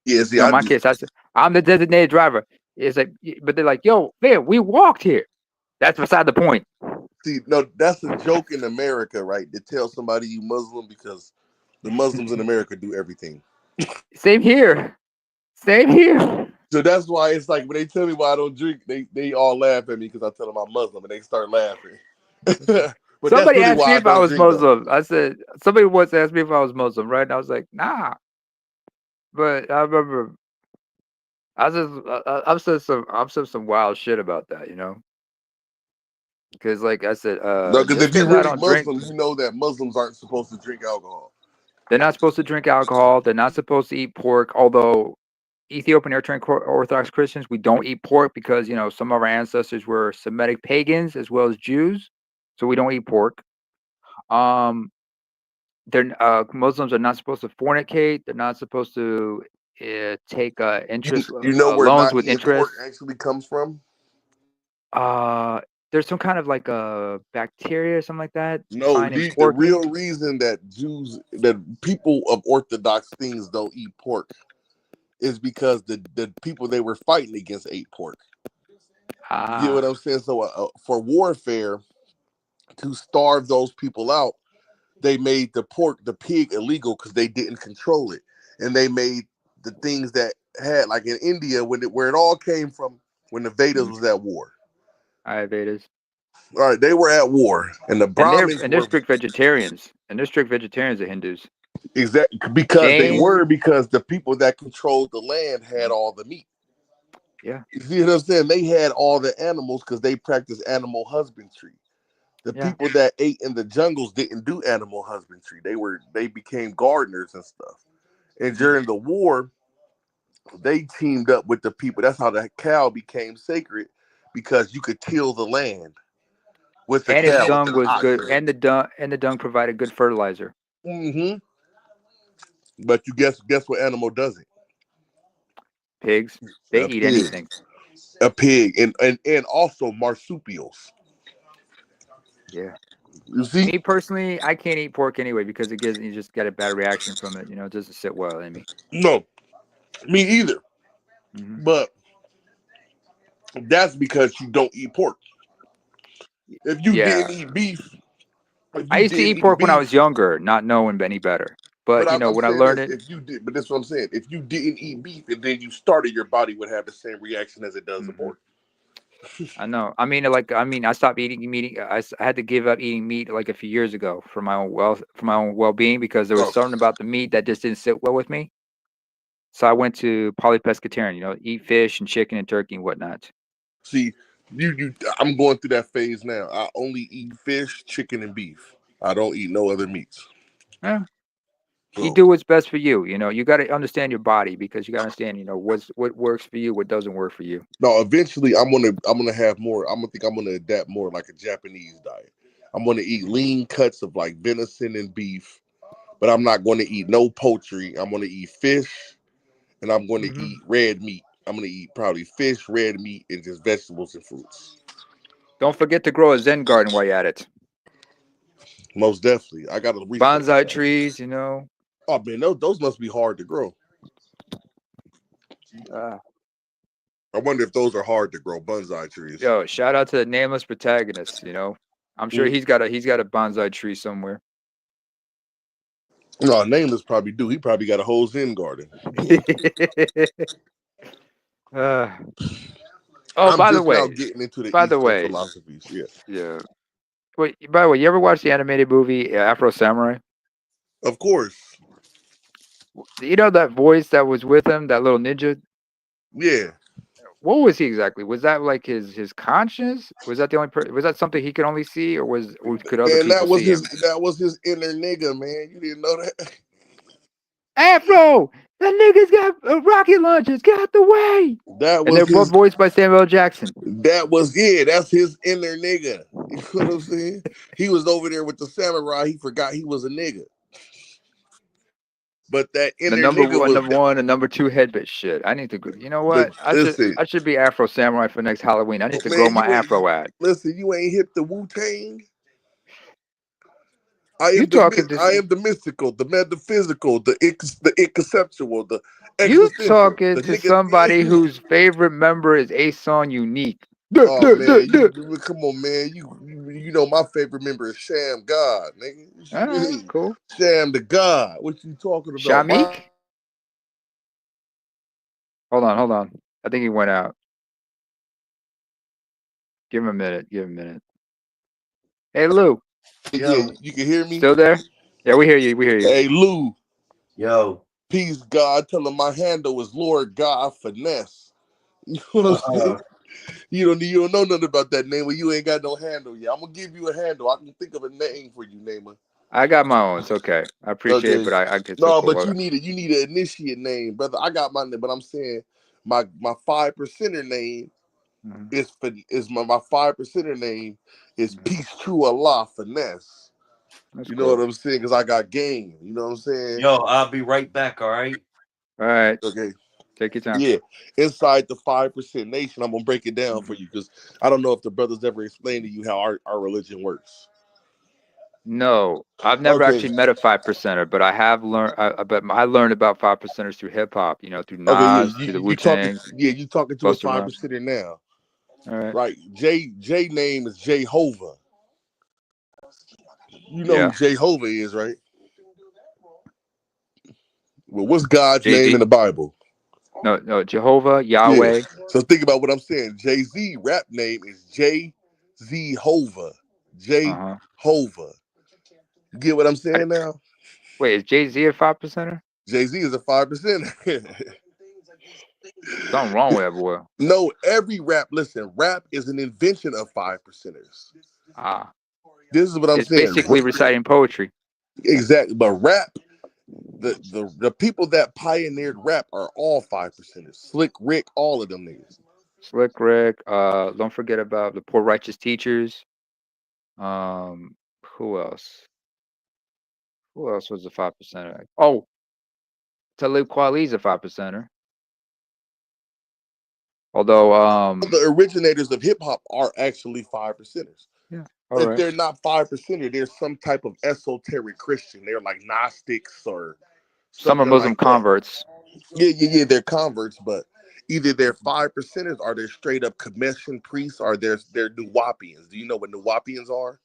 Yeah, see, my kids, I said, I'm the designated driver. It's like, but they're like, yo, man, we walked here. That's beside the point. See, no, that's a joke in America, right? To tell somebody you Muslim because the Muslims in America do everything. Same here. So that's why it's like when they tell me why I don't drink, they all laugh at me because I tell them I'm Muslim and they start laughing. But somebody asked me if I was Muslim. Though. I said, somebody once asked me if I was Muslim, right? And I was like, nah. But I remember I've said some wild shit about that, Because, like I said, no, because if you're really Muslim, drink, you know that Muslims aren't supposed to drink alcohol. They're not supposed to drink alcohol. They're not supposed to eat pork. Although Ethiopian Eritrean Orthodox Christians, we don't eat pork because some of our ancestors were Semitic pagans as well as Jews, so we don't eat pork. Muslims are not supposed to fornicate. They're not supposed to take interest. Loans with interest. Pork actually comes from. There's some kind of like a bacteria or something like that. No, the real reason that people of Orthodox things don't eat pork is because the people they were fighting against ate pork. You know what I'm saying? So for warfare, to starve those people out, they made the pig illegal because they didn't control it, and they made the things that had, like in India, where it all came from, when the Vedas was at war. All right, Vedas. All right, they were at war, and the Brahmins they're strict vegetarians, the Hindus. Exactly, because the people that controlled the land had all the meat. Yeah, you see what I'm saying? They had all the animals because they practiced animal husbandry. The people that ate in the jungles didn't do animal husbandry. They became gardeners and stuff. And during the war, they teamed up with the people. That's how the cow became sacred, because you could till the land with the cow. Its dung was good, and the dung provided good fertilizer. Mm-hmm. But you guess what animal doesn't? Pigs. They eat anything. A pig, and also marsupials. Yeah. You see? Me personally, I can't eat pork anyway because you just get a bad reaction from it. It doesn't sit well in me. No, me either. Mm-hmm. But that's because you don't eat pork. If you didn't eat beef, I used to eat pork when I was younger, not knowing any better. But when I learned it, but that's what I'm saying. If you didn't eat beef and then you started, your body would have the same reaction as it does to pork. I know. I stopped eating meat. I had to give up eating meat like a few years ago for my own well-being, because there was something about the meat that just didn't sit well with me. So I went to polypescatarian. Eat fish and chicken and turkey and whatnot. See, I'm going through that phase now. I only eat fish, chicken, and beef. I don't eat no other meats. Yeah. So, you do what's best for you. You got to understand your body, because you got to understand, what works for you, what doesn't work for you. No, eventually I'm gonna have more. I'm gonna adapt more like a Japanese diet. I'm gonna eat lean cuts of like venison and beef, but I'm not going to eat no poultry. I'm going to eat fish, and I'm going to eat red meat. I'm gonna eat probably fish, red meat, and just vegetables and fruits. Don't forget to grow a Zen garden while you're at it. Most definitely. I gotta research Bonsai that. trees, you know. Oh man, those must be hard to grow. I wonder if those are hard to grow, bonsai trees. Yo, shout out to the nameless protagonist. You know, I'm sure Mm. he's got a bonsai tree somewhere. No, nameless probably do. He probably got a whole Zen garden. Oh, I'm by the just now way, getting into the by the Eastern way, philosophies. Yeah. yeah. Wait, by the way, you ever watched the animated movie Afro Samurai? Of course. You know that voice that was with him, that little ninja? Yeah. What was he exactly? Was that like his conscience? Was that the only was that something he could only see, or could other And people see him? that was his inner nigga, man. You didn't know that? Afro, that nigga's got rocket launchers. Get out the way! That And they're was both his voiced by Samuel L. Jackson. that's his inner nigga. You know what I'm saying? He was over there with the samurai, he forgot he was a nigga. But that The inner number nigga one, was number one, and number two headbit shit. I need to. You know what? listen, I should be Afro Samurai for next Halloween. I need to man, grow my Afro out. listen, you ain't hit the Wu-Tang. You talking to I am the mystical, the metaphysical, the inconceptual, the you existential, talking the to nigga. somebody whose favorite member is Ason Unique. Oh man, come on, man. You know my favorite member is Sham God, nigga. All right, cool. Sham the God. What you talking about? Shamik? Hold on. I think he went out. Give him a minute. Hey Lou, Yeah, you can hear me. still there? Yeah, we hear you. Hey Lou, Yo. peace God. Tell him my handle is Lord God Finesse. You know what I'm saying? You don't know nothing about that name, but you ain't got no handle yet. I'm gonna give you a handle. I can think of a name for you, Namer. I got my own. It's okay. I appreciate it, but I get so cool. But you need an initiate name, brother. I got my name, but I'm saying my 5%er name is my 5%er name is Peace True Allah Finesse. That's you know what I'm saying? Because I got game. You know what I'm saying? Yo, I'll be right back. All right. All right. Okay. Take your time. Yeah. Inside the 5% nation, I'm gonna break it down for you because I don't know if the brothers ever explained to you how our religion works. No, I've never actually met a 5%er, but I have learned. But I learned about 5%ers through hip hop. You know, through Nas, through the Wu Tang. You talking to Busta a Rhymes. 5%er now. All right. Right. J name is Jehovah. You know who Jehovah is, right? Well, what's God's name in the Bible? No, Jehovah, Yahweh. Yeah. So think about what I'm saying. Jay-Z rap name is Jay-Z Hova. Jehovah. You get what I'm saying now? Wait, is Jay-Z a 5%er? Jay-Z is a 5%er. Something wrong with that boy. No, every rap is an invention of 5%ers. This is what I'm saying. It's basically reciting poetry. Exactly. But rap, the people that pioneered rap are all 5%ers. Slick Rick, all of them niggas. Slick Rick. Don't forget about the Poor Righteous Teachers. Who else? Who else was a 5%er? Oh, Talib Kweli's a 5%er. Although the originators of hip hop are actually 5%ers. Yeah. If they're not 5%er, they're some type of esoteric Christian. They're like Gnostics or some are Muslim converts. Yeah, they're converts, but either they're 5%ers or they're straight up commission priests or they're Nuwapians. Do you know what Nuwapians are?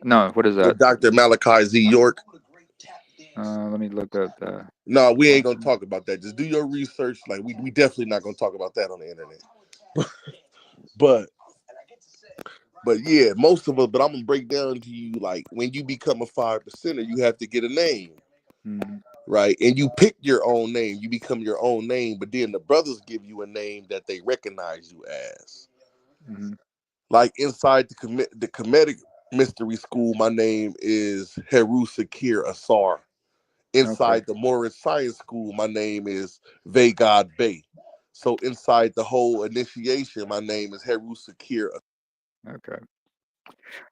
No, what is that? With Dr. Malachi Z. York. Let me look up that. No, we ain't gonna talk about that. Just do your research. Like we definitely not gonna talk about that on the internet. But yeah, most of us. But I'm gonna break down to you like when you become a 5%er, you have to get a name, right? And you pick your own name. You become your own name. But then the brothers give you a name that they recognize you as. Like inside the Kemetic Mystery School, my name is Heru Sakir Asar. Inside the Moorish Science School, my name is Vagod Bey. So inside the whole initiation, my name is Heru Sakir. Okay.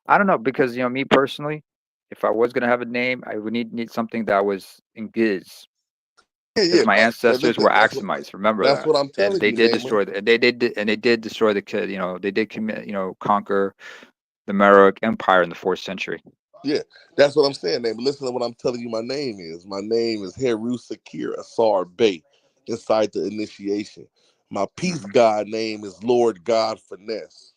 I don't know because me personally, if I was gonna have a name, I would need something that was in Giz. Because my but ancestors listen, were Axumites. Remember that's that. what I'm And telling they you, did Namer. destroy the, and they did destroy the kid. They did commit, conquer the Meroic Empire in the 4th century. Yeah, that's what I'm saying, Namer. Listen to what I'm telling you. My name is Heru Sakir Asar Bey inside the initiation. My peace god name is Lord God Finesse.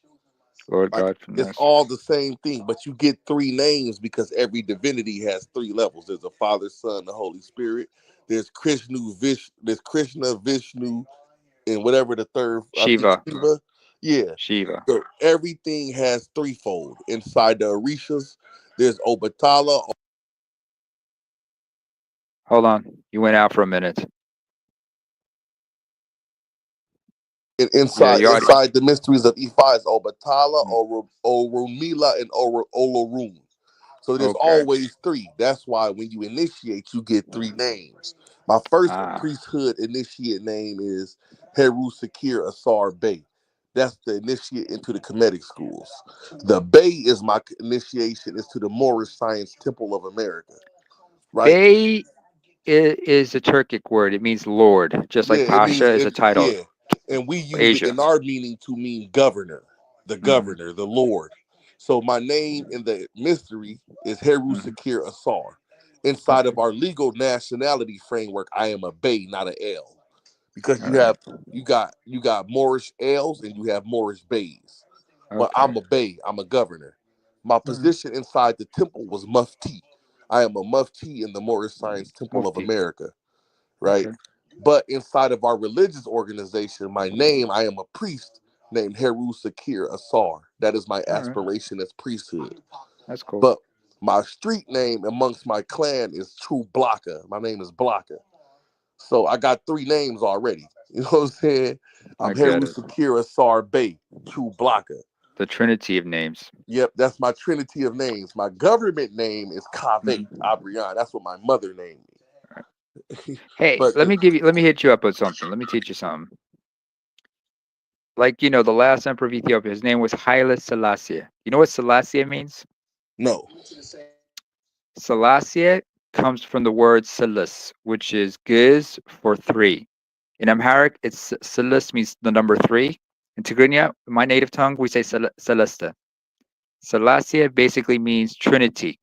Lord Like, God it's Finesse. all the same thing, but you get 3 names because every divinity has 3 levels. There's a Father, Son, the Holy Spirit. There's Krishna, Vishnu, and whatever the third. I think Shiva. Shiva. Yeah. Shiva. So everything has threefold. Inside the Orishas, there's Obatala. Hold on. You went out for a minute. And Yeah, you already. inside the mysteries of Ifa is Obatala, Orunmila, and Olorun. So there's Okay. always 3. That's why when you initiate, you get 3 names. My first priesthood initiate name is Heru Sakir Asar Bey. That's the initiate into the Kemetic schools. The Bey is my initiation is to the Moorish Science Temple of America. Right? Bey is a Turkic word. It means Lord, just like Pasha is a title. Yeah. And we use Asia. it in our meaning to mean governor, the governor, the Lord. So my name in the mystery is Heru Sakir Asar. Inside of our legal nationality framework, I am a Bey, not an L. Because you got Moorish L's and you have Moorish Beys. But I'm a Bey, I'm a governor. My position inside the temple was Mufti. I am a Mufti in the Moorish Science Temple of America. Right? Okay. But inside of our religious organization, my name, I am a priest named Heru Sakir Asar. That is my aspiration as priesthood. That's cool. But my street name amongst my clan is True Blocka. My name is Blocka. So I got 3 names already. You know what I'm saying? I'm Heru Sakir Asar Bey, True Blocka. The trinity of names. Yep, that's my trinity of names. My government name is Kaveh Abrian. That's what my mother named me. Hey, let me hit you up with something. Let me teach you something. Like, the last emperor of Ethiopia, his name was Haile Selassie. You know what Selassie means? No. Selassie comes from the word Selis, which is Giz for 3. In Amharic, it's Selis means the number 3. In Tigrinya, my native tongue, we say Celesta. Selassie basically means Trinity,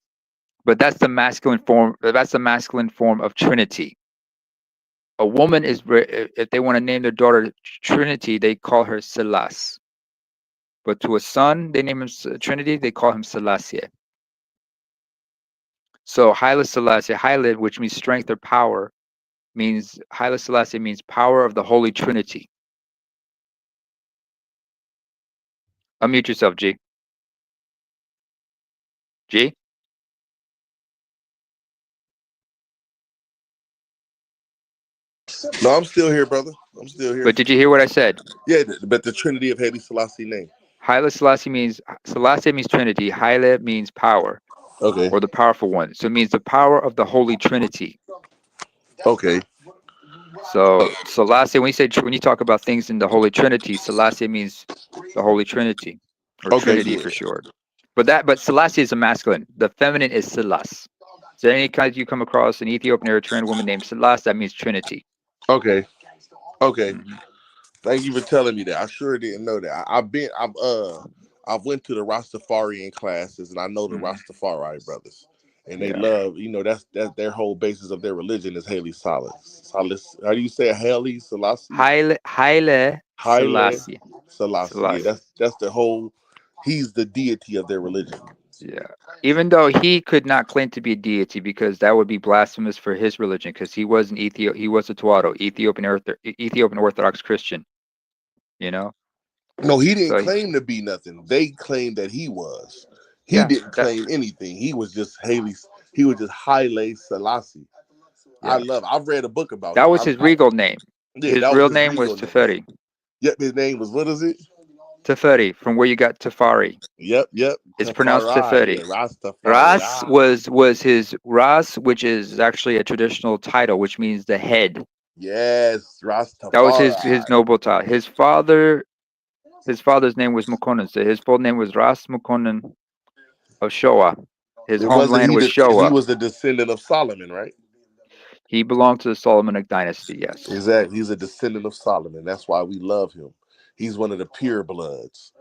but that's the masculine form. That's the masculine form of Trinity. A woman is, if they want to name their daughter Trinity, they call her Selas. But to a son, they name him Trinity, they call him Selassie. So Haile Selassie, Haile, which means strength or power, means Haile Selassie means power of the Holy Trinity. Unmute yourself, G. G? No, I'm still here, brother. I'm still here. But did you hear what I said? Yeah, but the Trinity of Haile Selassie name. Haile Selassie means Trinity. Haile means power. Okay. Or the powerful one. So it means the power of the Holy Trinity. Okay. So Selassie, when you talk about things in the Holy Trinity, Selassie means the Holy Trinity. Or Trinity for short. But Selassie is a masculine. The feminine is Selas. So any kind you come across an Ethiopian or Eritrean woman named Selas, that means Trinity. Okay. Thank you for telling me that. I sure didn't know that. I've went to the Rastafarian classes and I know the Rastafari brothers. And they love, that's their whole basis of their religion is Haile Selassie. How do you say it? Haile Selassie? Haile Selassie. Selassie. Yeah, that's the whole. He's the deity of their religion. Yeah. Even though he could not claim to be a deity because that would be blasphemous for his religion because he was he was a Tuatha, Ethiopian Orthodox Christian. No, he didn't claim to be nothing. They claimed that he was. He didn't claim anything. He was just Haile. He was just Haile Selassie. Yeah. I've read a book about that him. was his regal name. Yeah, his real name was Teferi. Yep, his name was, what is it? Teferi, from where you got Tafari. Yep. It's pronounced Teferi. Yeah, Ras was his Ras, which is actually a traditional title, which means the head. Yes, Rastafari. That was his noble title. His father's name was Mukonnen. So his full name was Ras Mukonnen of Showa. His homeland was Showa. He was the descendant of Solomon, right? He belonged to the Solomonic dynasty. Yes. Exactly. He's a descendant of Solomon. That's why we love him. He's one of the pure bloods.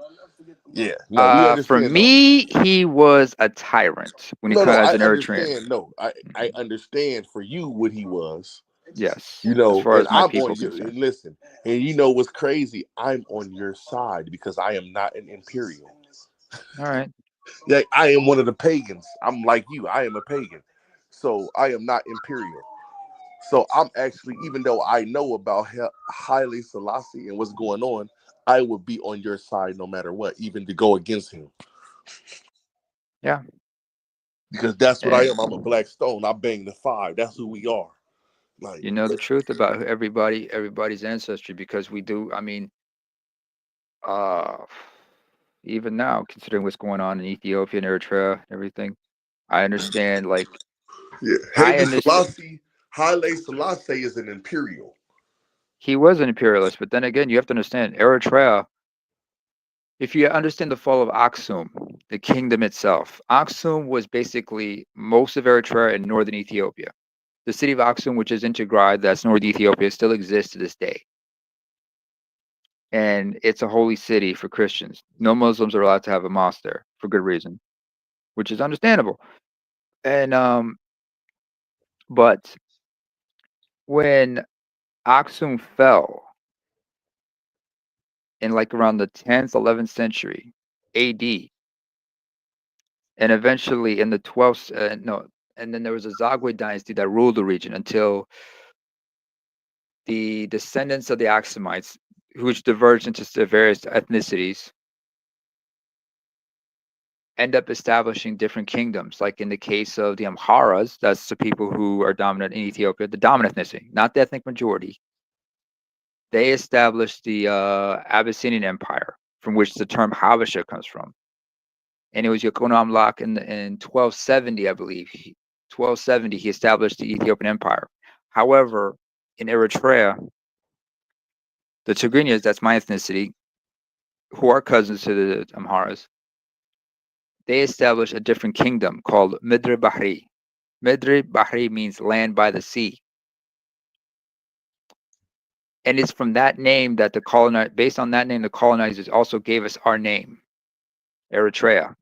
Yeah. No, we For understand. me, he was a tyrant when he No, comes I as an Eritrean. understand. No, I understand for you what he was. Yes. You As know, far and as my I'm people on your concerned. listen. And you know what's crazy? I'm on your side because I am not an imperial. All right. Yeah, I am one of the pagans. I'm like you. I am a pagan. So I am not imperial. So I'm actually, even though I know about Haile Selassie and what's going on, I would be on your side no matter what, even to go against him. Yeah. Because that's what I And am. I'm a black stone. I bang the five. That's who we are. Like, you know the truth about everybody's ancestry, because we do. I mean, uh, even now, considering what's going on in Ethiopia and Eritrea, and everything, I understand. Like, yeah, I Haile understand. Selassie is an imperial. He was an imperialist, but then again, you have to understand Eritrea. If you understand the fall of Aksum, the kingdom itself, Aksum was basically most of Eritrea and northern Ethiopia. The city of Aksum, which is in Tigray, that's north Ethiopia, still exists to this day. And it's a holy city for Christians. No Muslims are allowed to have a mosque there for good reason, which is understandable. And but when Aksum fell in like around the 10th, 11th century AD, and eventually in the 12th, and then there was a Zagwe dynasty that ruled the region until the descendants of the Aksumites, which diverged into various ethnicities, end up establishing different kingdoms. Like in the case of the Amharas, that's the people who are dominant in Ethiopia, the dominant ethnicity, not the ethnic majority. They established the Abyssinian Empire, from which the term Habasha comes from. And it was Yekone Amlak in 1270, I believe. 1270, he established the Ethiopian Empire. However, in Eritrea, the Tigrinyas, that's my ethnicity, who are cousins to the Amharas, they established a different kingdom called Midri Bahri. Midri Bahri means land by the sea. And it's from that name that based on that name, the colonizers also gave us our name, Eritrea,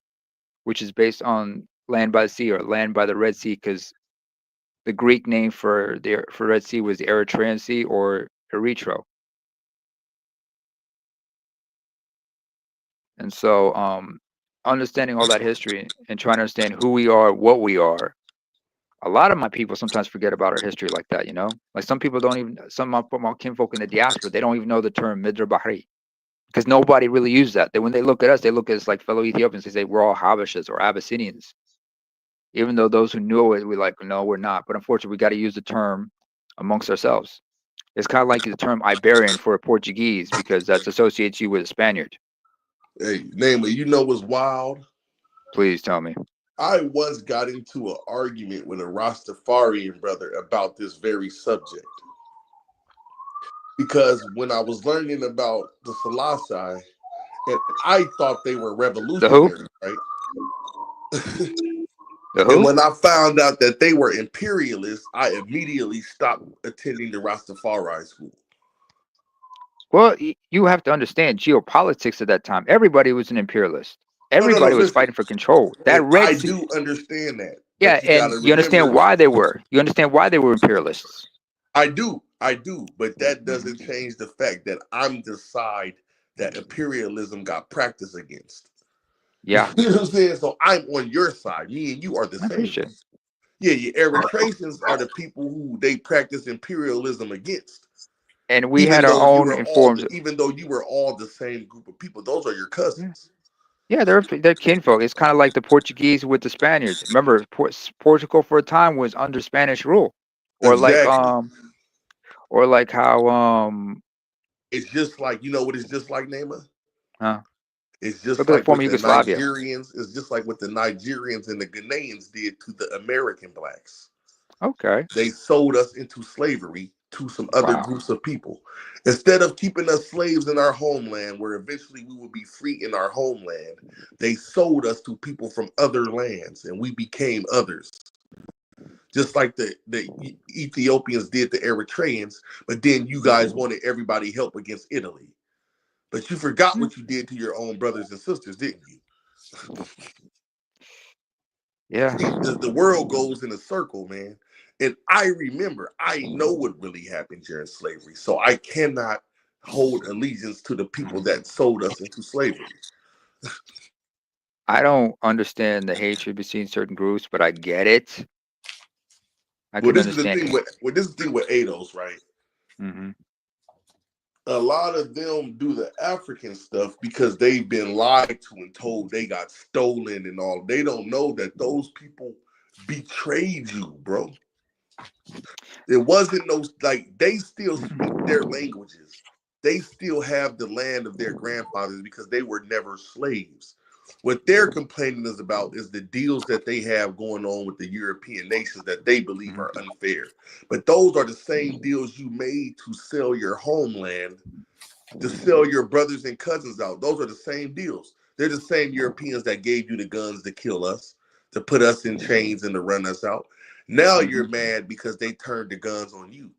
which is based on land by the sea or land by the Red Sea, because the Greek name for Red Sea was the Eritrean Sea or Eritro. And so understanding all that history and trying to understand who we are, what we are, a lot of my people sometimes forget about our history like that, you know? Like some people don't even, some of my kinfolk in the diaspora, they don't even know the term Midra Bahri, because nobody really used that. When they look at us, they look at us like fellow Ethiopians. They say we're all Habashas or Abyssinians. Even though those who knew it, we're like, no, we're not. But unfortunately, we got to use the term amongst ourselves. It's kind of like the term Iberian for a Portuguese, because that associates you with a Spaniard. Hey, namely, you know what's wild? Please tell me. I once got into an argument with a Rastafarian brother about this very subject. Because when I was learning about the Selassie, and I thought they were The who? revolutionary, right? The And who? when I found out that they were imperialists, I immediately stopped attending the Rastafari school. Well, you have to understand geopolitics at that time. Everybody was an imperialist. Everybody was Listen, fighting for control. That and Red I Sea. do understand that. Yeah, But you got and to you understand remember, why they were. You understand why they were imperialists. I do. But that doesn't change the fact that I'm the side that imperialism got practiced against. Yeah. You know what I'm saying? So I'm on your side. Me and you are the I same. appreciate it. Yeah, your Eritreans are the people who they practice imperialism against. And we had Even our though you own were all, informed. even though you were all the same group of people, those are your cousins. Yeah, they're kinfolk. It's kind of like the Portuguese with the Spaniards. Remember, Portugal for a time was under Spanish rule, or Exactly. like how It's just like, you know what it's just like, Nema? It's just look at the like what former the Yugoslavia. Nigerians. It's just like what the Nigerians and the Ghanaians did to the American blacks. Okay. They sold us into slavery to some other Wow. groups of people. Instead of keeping us slaves in our homeland, where eventually we would be free in our homeland, they sold us to people from other lands, and we became others. just like the Ethiopians did the Eritreans, but then you guys wanted everybody help against Italy. But you forgot what you did to your own brothers and sisters, didn't you? Yeah. The world goes in a circle, man. And I remember, I know what really happened during slavery. So I cannot hold allegiance to the people that sold us into slavery. I don't understand the hatred between certain groups, but I get it. I Well, could this is the understand thing it. with this is the thing with ADOS, right? Mm-hmm. A lot of them do the African stuff because they've been lied to and told they got stolen and all. They don't know that those people betrayed you, bro. It wasn't no, like, they still speak their languages. They still have the land of their grandfathers because they were never slaves. What they're complaining is about is the deals that they have going on with the European nations that they believe are unfair. But those are the same deals you made to sell your homeland, to sell your brothers and cousins out. Those are the same deals. They're the same Europeans that gave you the guns to kill us, to put us in chains and to run us out. Now you're mad because they turned the guns on you.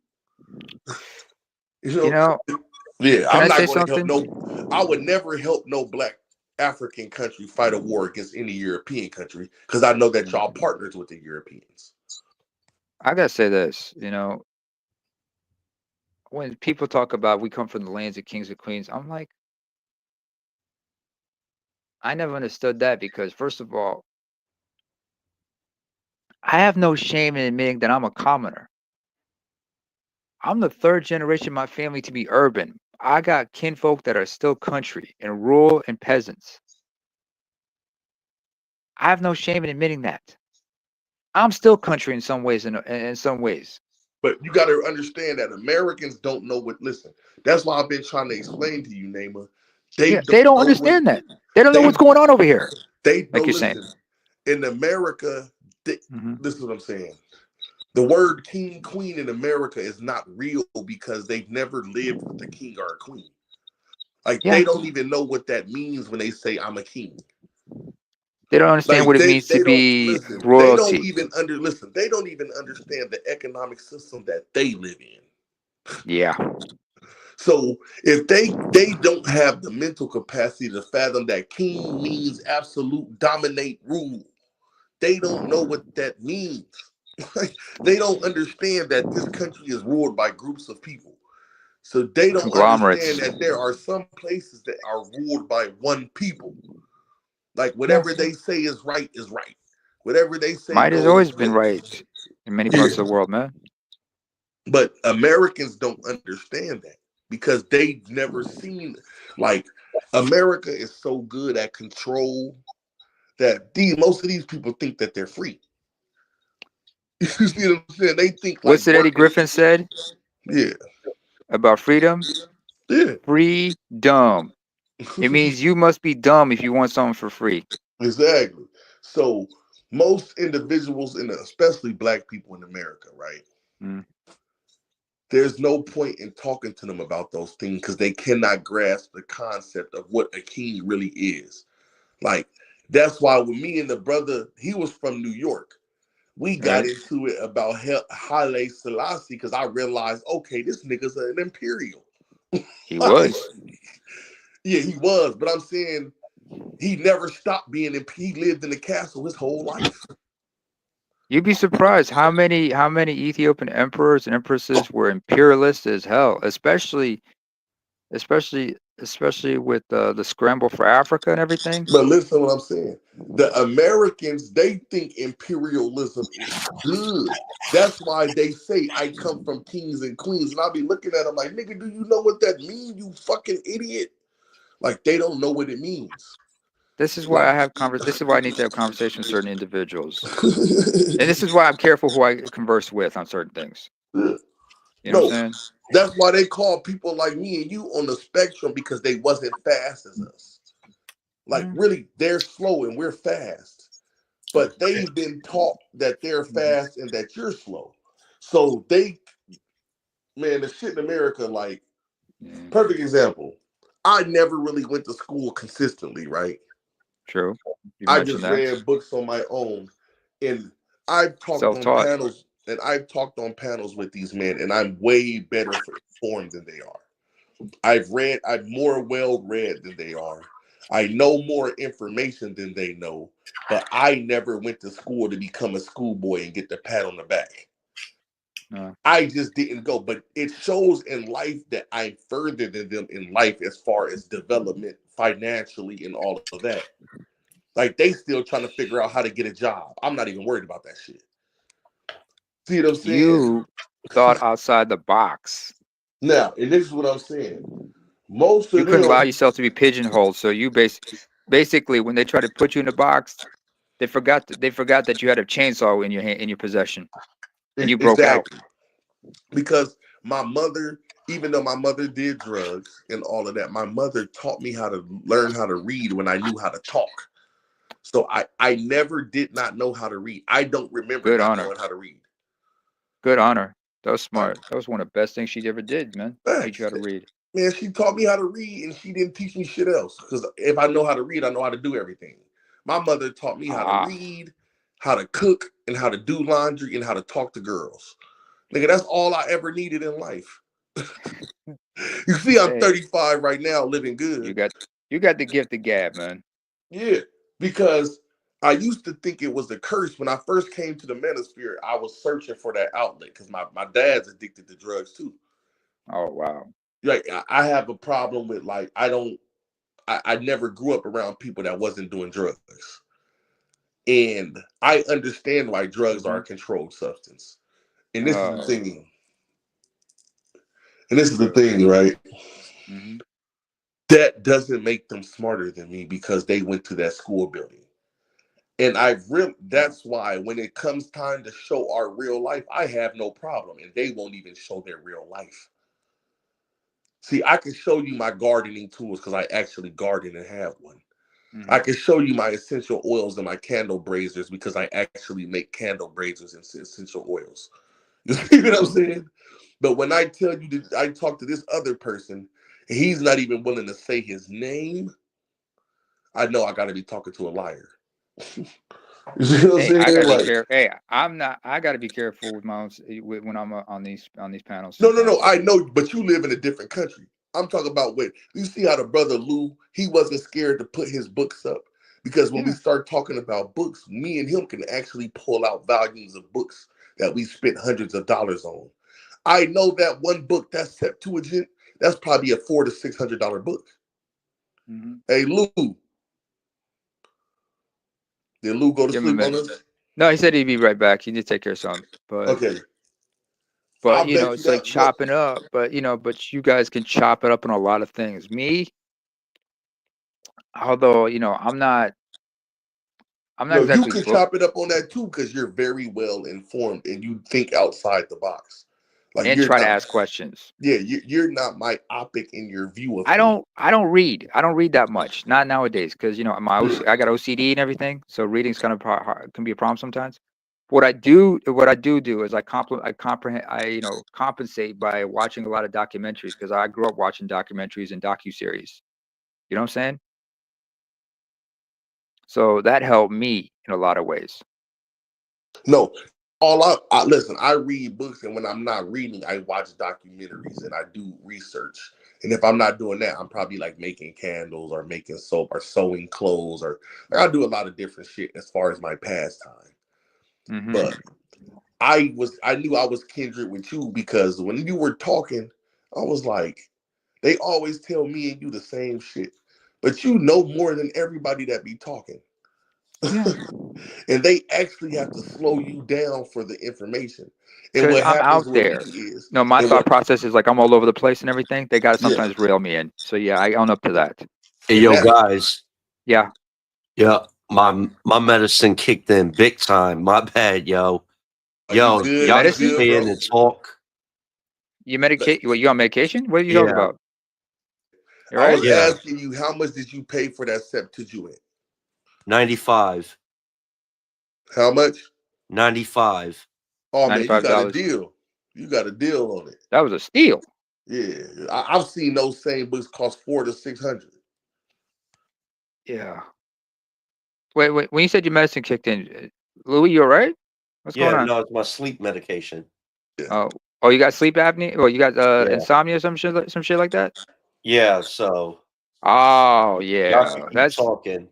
You know, Yeah, can I'm I say not going to help something? I would never help no black African country fight a war against any European country because I know that y'all partners with the Europeans. I gotta say this, when people talk about we come from the lands of kings and queens, I'm like, I never understood that because first of all, I have no shame in admitting that I'm a commoner. I'm the third generation of my family to be urban. I got kinfolk that are still country and rural and peasants. I have no shame in admitting that. I'm still country in some ways. In some ways, But you got to understand that Americans don't know what. Listen, that's why I've been trying to explain to you, Neymar. yeah, they don't Know what, understand that. They don't know they what's going on over here. they know. Like you're saying. Listen, in America, Mm-hmm. this is what I'm saying. The word king, queen in America is not real because they've never lived with a king or a queen. Like, Yeah, they don't even know what that means when they say I'm a king. they don't understand Like, what it means to they don't be listen. They don't royalty. even listen. They don't even understand the economic system that they live in. Yeah, So if they don't have the mental capacity to fathom that king means absolute dominate rule, they don't know what that means. They don't understand that this country is ruled by groups of people. So they don't understand conglomerates. that there are some places that are ruled by one people. Like, Yeah, whatever they say is right is right. Whatever they say might has goes. always been right in many Yeah. parts of the world, man. But Americans don't understand that because they've never seen, like, America is so good at control that most of these people think that they're free. You see what I'm saying? They think like What's it Eddie working. Griffin said Yeah, about freedom? yeah. Freedom. It means you must be dumb if you want something for free. Exactly. So most individuals, and especially black people in America, right? Mm. There's no point in talking to them about those things because they cannot grasp the concept of what a king really is. Like, that's why with me and the brother, he was from New York. We got Right? into it about Haile Selassie because I realized, okay, this nigga's an imperial. He Like, was. yeah, he was, but I'm saying he never stopped being. He lived in the castle his whole life. You'd be surprised how many Ethiopian emperors and empresses were imperialist as hell, especially with the scramble for Africa and everything. But listen to what I'm saying. The Americans, they think imperialism is good. That's why they say I come from kings and queens. And I'll be looking at them like, nigga, do you know what that means, you fucking idiot? Like, they don't know what it means. This is why Like, I have This is why I need to have conversations with certain individuals, and this is why I'm careful who I converse with on certain things. You know what no, I'm saying? that's why they call people like me and you on the spectrum because they wasn't fast as us. Like, really, they're slow and we're fast. But they've been taught that they're fast and that you're slow. So man, the shit in America, like, perfect example. I never really went to school consistently, right? True. You I mentioned just that. read books on my own. And I've talked on Self-taught. panels. and I've talked on panels with these men, and I'm way better informed than they are. I'm more well read than they are. I know more information than they know, but I never went to school to become a schoolboy and get the pat on the back. I just didn't go, but it shows in life that I'm further than them in life as far as development financially and all of that. Like they still trying to figure out how to get a job. I'm not even worried about that shit. See what I'm saying? You thought outside the box. Now, and this is what I'm saying. Most of You couldn't them, allow yourself to be pigeonholed. So you basically, when they try to put you in a box, they forgot that you had a chainsaw in your possession, and you broke out. Because my mother, even though my mother did drugs and all of that, my mother taught me how to learn how to read when I knew how to talk. So I never did not know how to read. I don't remember not knowing how to read. Good honor. That was smart. That was one of the best things she ever did, man. Teach you how to read. Man, she taught me how to read, and she didn't teach me shit else. Because if I know how to read, I know how to do everything. My mother taught me how to read, how to cook, and how to do laundry, and how to talk to girls. Nigga, that's all I ever needed in life. You see, I'm 35 right now, living good. You got the gift of gab, man. Yeah, because I used to think it was a curse. When I first came to the Manosphere, I was searching for that outlet because my dad's addicted to drugs too. Oh, wow. Like I have a problem with like I never grew up around people that wasn't doing drugs. And I understand why drugs are a controlled substance. And this is the thing. And this is the thing, right? Mm-hmm. That doesn't make them smarter than me because they went to that school building. And that's why when it comes time to show our real life, I have no problem. And they won't even show their real life. See, I can show you my gardening tools because I actually garden and have one. Mm-hmm. I can show you my essential oils and my candle braziers because I actually make candle braziers and essential oils. You see what I'm saying? But when I tell you that I talk to this other person, and he's not even willing to say his name, I know I got to be talking to a liar. I gotta be careful. Hey, I gotta be careful with my own when I'm on these panels. No. I know, but you live in a different country. I'm talking about when you see how the brother Lou, he wasn't scared to put his books up because when we start talking about books, me and him can actually pull out volumes of books that we spent hundreds of dollars on. I know that one book, that's Septuagint, that's probably a $400 to $600 book. Mm-hmm. Hey Lou, did Lou go to sleep on us? No, he said he'd be right back. He did take care of something. But okay. But you know, it's like chopping up. But you know, but you guys can chop it up on a lot of things. Me, although you know, I'm not exactly. You can chop it up on that too because you're very well informed and you think outside the box. Like and try to ask questions. Yeah, you're not myopic in your view of. I don't read. I don't read that much. Not nowadays because you know I got OCD and everything. So reading's kind of can be a problem sometimes. What I do is I compensate by watching a lot of documentaries because I grew up watching documentaries and docuseries. You know what I'm saying? So that helped me in a lot of ways. No, listen, I read books, and when I'm not reading, I watch documentaries and I do research. And if I'm not doing that, I'm probably like making candles or making soap or sewing clothes or I do a lot of different shit as far as my pastime. Mm-hmm. But I knew I was kindred with you because when you were talking, I was like, they always tell me and you the same shit, but you know more than everybody that be talking. Yeah. And they actually have to slow you down for the information. And what I'm out there. No, my thought process is like I'm all over the place and everything. They got to sometimes reel me in. So yeah, I own up to that. Hey, yo, guys. Yeah. Yeah. My medicine kicked in big time. My bad, yo. Yo, y'all stay in and talk. You medicate? What, you on medication? What are you talking about? I was asking you, how much did you pay for that Septuagint? 95. How much? 95. Oh man, you got a deal. You got a deal on it. That was a steal. Yeah, I've seen those same books cost $400 to $600. Yeah. Wait. When you said your medicine kicked in, Louis, you all right? What's going on? No, it's my sleep medication. Oh, you got sleep apnea? Well, you got Yeah. insomnia, some shit like that. Yeah, so Oh y'all yeah, should keep that's talking.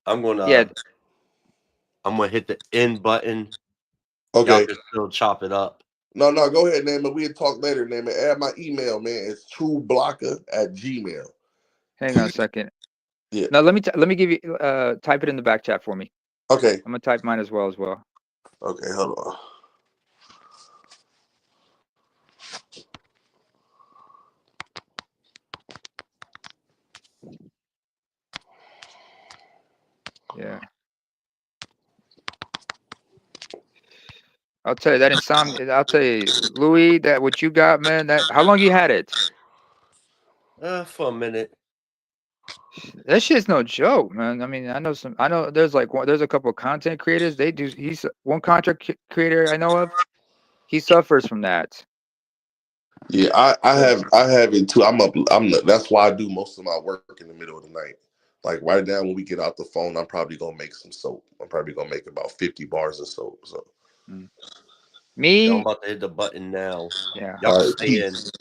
I'm gonna hit the end button. Okay. Y'all can still chop it up. No, go ahead, name it. We'll talk later, name it. Add my email, man. It's trueblocker@gmail. Hang on a second. Yeah. No, let me give you type it in the back chat for me. Okay. I'm gonna type mine as well. Okay, hold on. Yeah. I'll tell you that insomnia. I'll tell you, Louis, that what you got, man. That how long you had it? For a minute. That shit's no joke, man. I mean, I know there's there's a couple of content creators. He's one content creator I know of. He suffers from that. Yeah, I have it too. That's why I do most of my work in the middle of the night. Like right now, when we get out the phone, I'm probably gonna make some soap. I'm probably gonna make about 50 bars of soap. So Me, I'm about to hit the button now. yeah. Y'all All can right, stay in. peace.